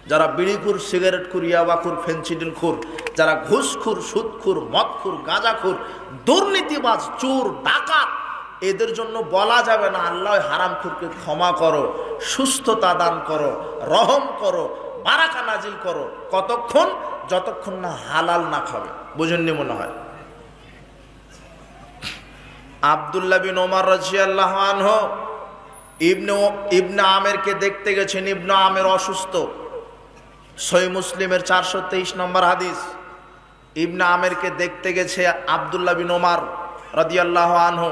যারা বিড়িখোর, সিগারেটখোর, ইয়াবাখোর, ফেন্সিডিলখোর, যারা ঘুষখোর, সুদখোর, মদখোর, গাঁজাখোর, দুর্নীতিবাজ, চোর, ডাকাত, এদের জন্য বলা যাবে না আল্লাহ হারামখোরকে ক্ষমা করো, সুস্থতা দান করো, রহম করো, বারাকা নাজিল করো। কতক্ষণ? যতক্ষণ না হালাল না খাবে। বুঝেননি মনে হয়? আব্দুল্লাহ বিন ওমর রাদিয়াল্লাহু আনহু ইবনে আমেরকে দেখতে গেছেন। ইবনে আমের অসুস্থ, সহিহ মুসলিমের 423 নম্বর হাদিস। ইবনে আমেরকে দেখতে গেছে আব্দুল্লাহ বিন ওমর রাদিয়াল্লাহু আনহু।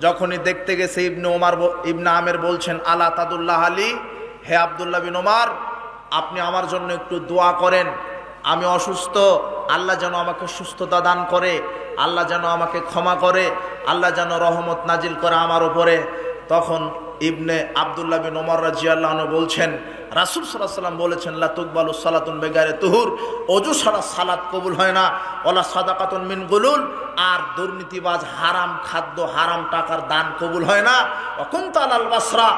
যখনই দেখতে গেছে, ইবনে আমের বলছেন, আলা তাদুল্লাহ আলী, হে আব্দুল্লাহ বিন ওমর, আপনি আমার জন্য একটু দোয়া করেন, আমি অসুস্থ, আল্লাহ যেন আমাকে সুস্থতা দান করে, আল্লাহ যেন আমাকে ক্ষমা করে, আল্লাহ যেন রহমত নাজিল করে আমার উপরে। তখন ইবনে আব্দুল্লাহ বিন ওমর রাদিয়াল্লাহু আনহু বলছেন, রাসূল সাল্লাল্লাহু আলাইহি ওয়াসাল্লাম বলেছেন, লা তুকবালু সালাতুন বিগাইরি তুহুর, ওযু ছাড়া সালাত কবুল হয় না, ওয়ালা সাদাকাতুন মিন গুলুল, আর দুর্নীতিবাজ, হারাম খাদ্য, হারাম টাকার দান কবুল হয় না। ওয়া কুনতা আলাল বাসরা,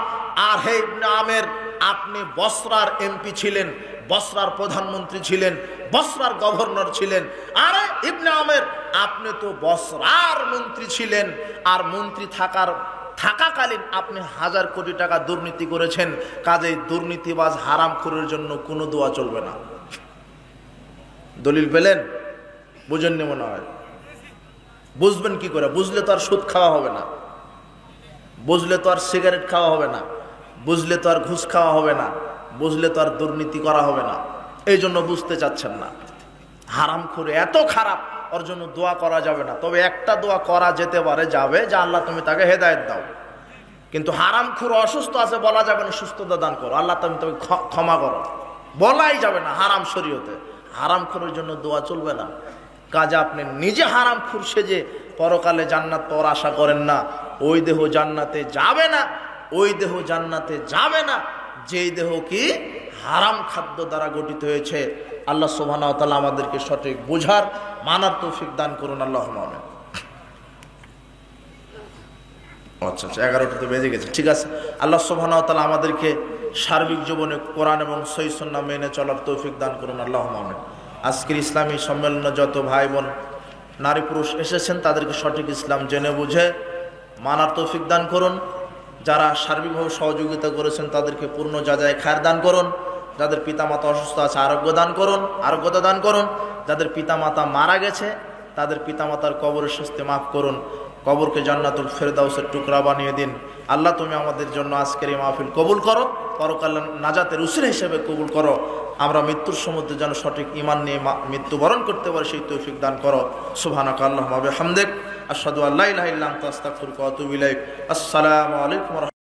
আর হে ইবনে আমের, আপনি বসরার এমপি ছিলেন, বসরার প্রধানমন্ত্রী ছিলেন, বসরার গভর্নর ছিলেন। আরে ইবনে আমের, আপনি তো বসরার মন্ত্রী ছিলেন, আর মন্ত্রী থাকাকালীন আপনি 1000 কোটি টাকা দুর্নীতি করেছেন। কাজেই দুর্নীতিবাজ, হারামখোরের জন্য কোনো দোয়া চলবে না। দলিল পেলেন? বুঝেননি মনে হয়? বুঝবেন কি করে? বুঝলে তো আর সুদ খাওয়া হবে না, বুঝলে তো আর সিগারেট খাওয়া হবে না, বুঝলে তো আর ঘুষ খাওয়া হবে না, বুঝলে তো আর দুর্নীতি করা হবে না। এই জন্য বুঝতে চাচ্ছেন না। হারামখোর এত খারাপ, ওর জন্য দোয়া করা যাবে না। তবে একটা দোয়া করা যেতে পারে, যাবে, যে আল্লাহ তুমি তাকে হেদায়েত দাও। কিন্তু হারামখোর অসুস্থ আছে, বলা যাবে না সুস্থতা দান করো, আল্লাহ তুমি তাকে ক্ষমা করো, বলাই যাবে না হারাম শরীয়তে। হারামখোরের জন্য দোয়া চলবে না। কাজে আপনি নিজে হারামখোর সেজে পরকালে জান্নাত পাওয়ার আশা করেন না। ওই দেহ জান্নাতে যাবে না, ওই দেহ জান্নাতে যাবে না যেই দেহ কি হারাম খাদ্য দ্বারা গঠিত হয়েছে। আল্লাহ সুবহানাহু ওয়া তাআলা আমাদেরকে সঠিক বুঝার, মানার তৌফিক দান করুন। আল্লাহুম্মা আমিন। আচ্ছা 11টা তো বেজে গেছে, ঠিক আছে। আল্লাহ সুবহানাহু ওয়া তাআলা আমাদেরকে সার্বিক জীবনে কোরআন এবং সহিহ সুন্নাহ মেনে চলার তৌফিক দান করুন। আল্লাহুম্মা আমিন। আজকের ইসলামী সম্মেলনে যত ভাই বোন নারী পুরুষ এসেছেন তাদেরকে সঠিক ইসলাম জেনে বুঝে মানার তৌফিক দান করুন। যারা সার্বিকভাবে সহযোগিতা করেছেন তাদেরকে পূর্ণ জাযায়ে খায়র দান করুন। যাদের পিতামাতা অসুস্থ আছে আরোগ্যতা দান করুন। যাদের পিতামাতা মারা গেছে তাদের পিতামাতার কবরের শাস্তি মাফ করুন। কবরকে জান্নাতুল ফেরদাউসের টুকরা বানিয়ে দিন। আল্লাহ তুমি আমাদের জন্য আজকের এই মাহফিল কবুল করো, পরকাল নাজাতের উসিলা হিসেবে কবুল করো। আমরা মৃত্যুর সমুদ্রে যেন সঠিক ঈমান নিয়ে মৃত্যুবরণ করতে পারি সেই তৌফিক দান করো। সুবহানাকা আল্লাহুম্মা ওয়া বিহামদিক, আশহাদু আল্লা ইলাহা ইল্লা আনতা আস্তাগফিরুকা ওয়া আতুবু ইলাইক। আসসালামু আলাইকুম।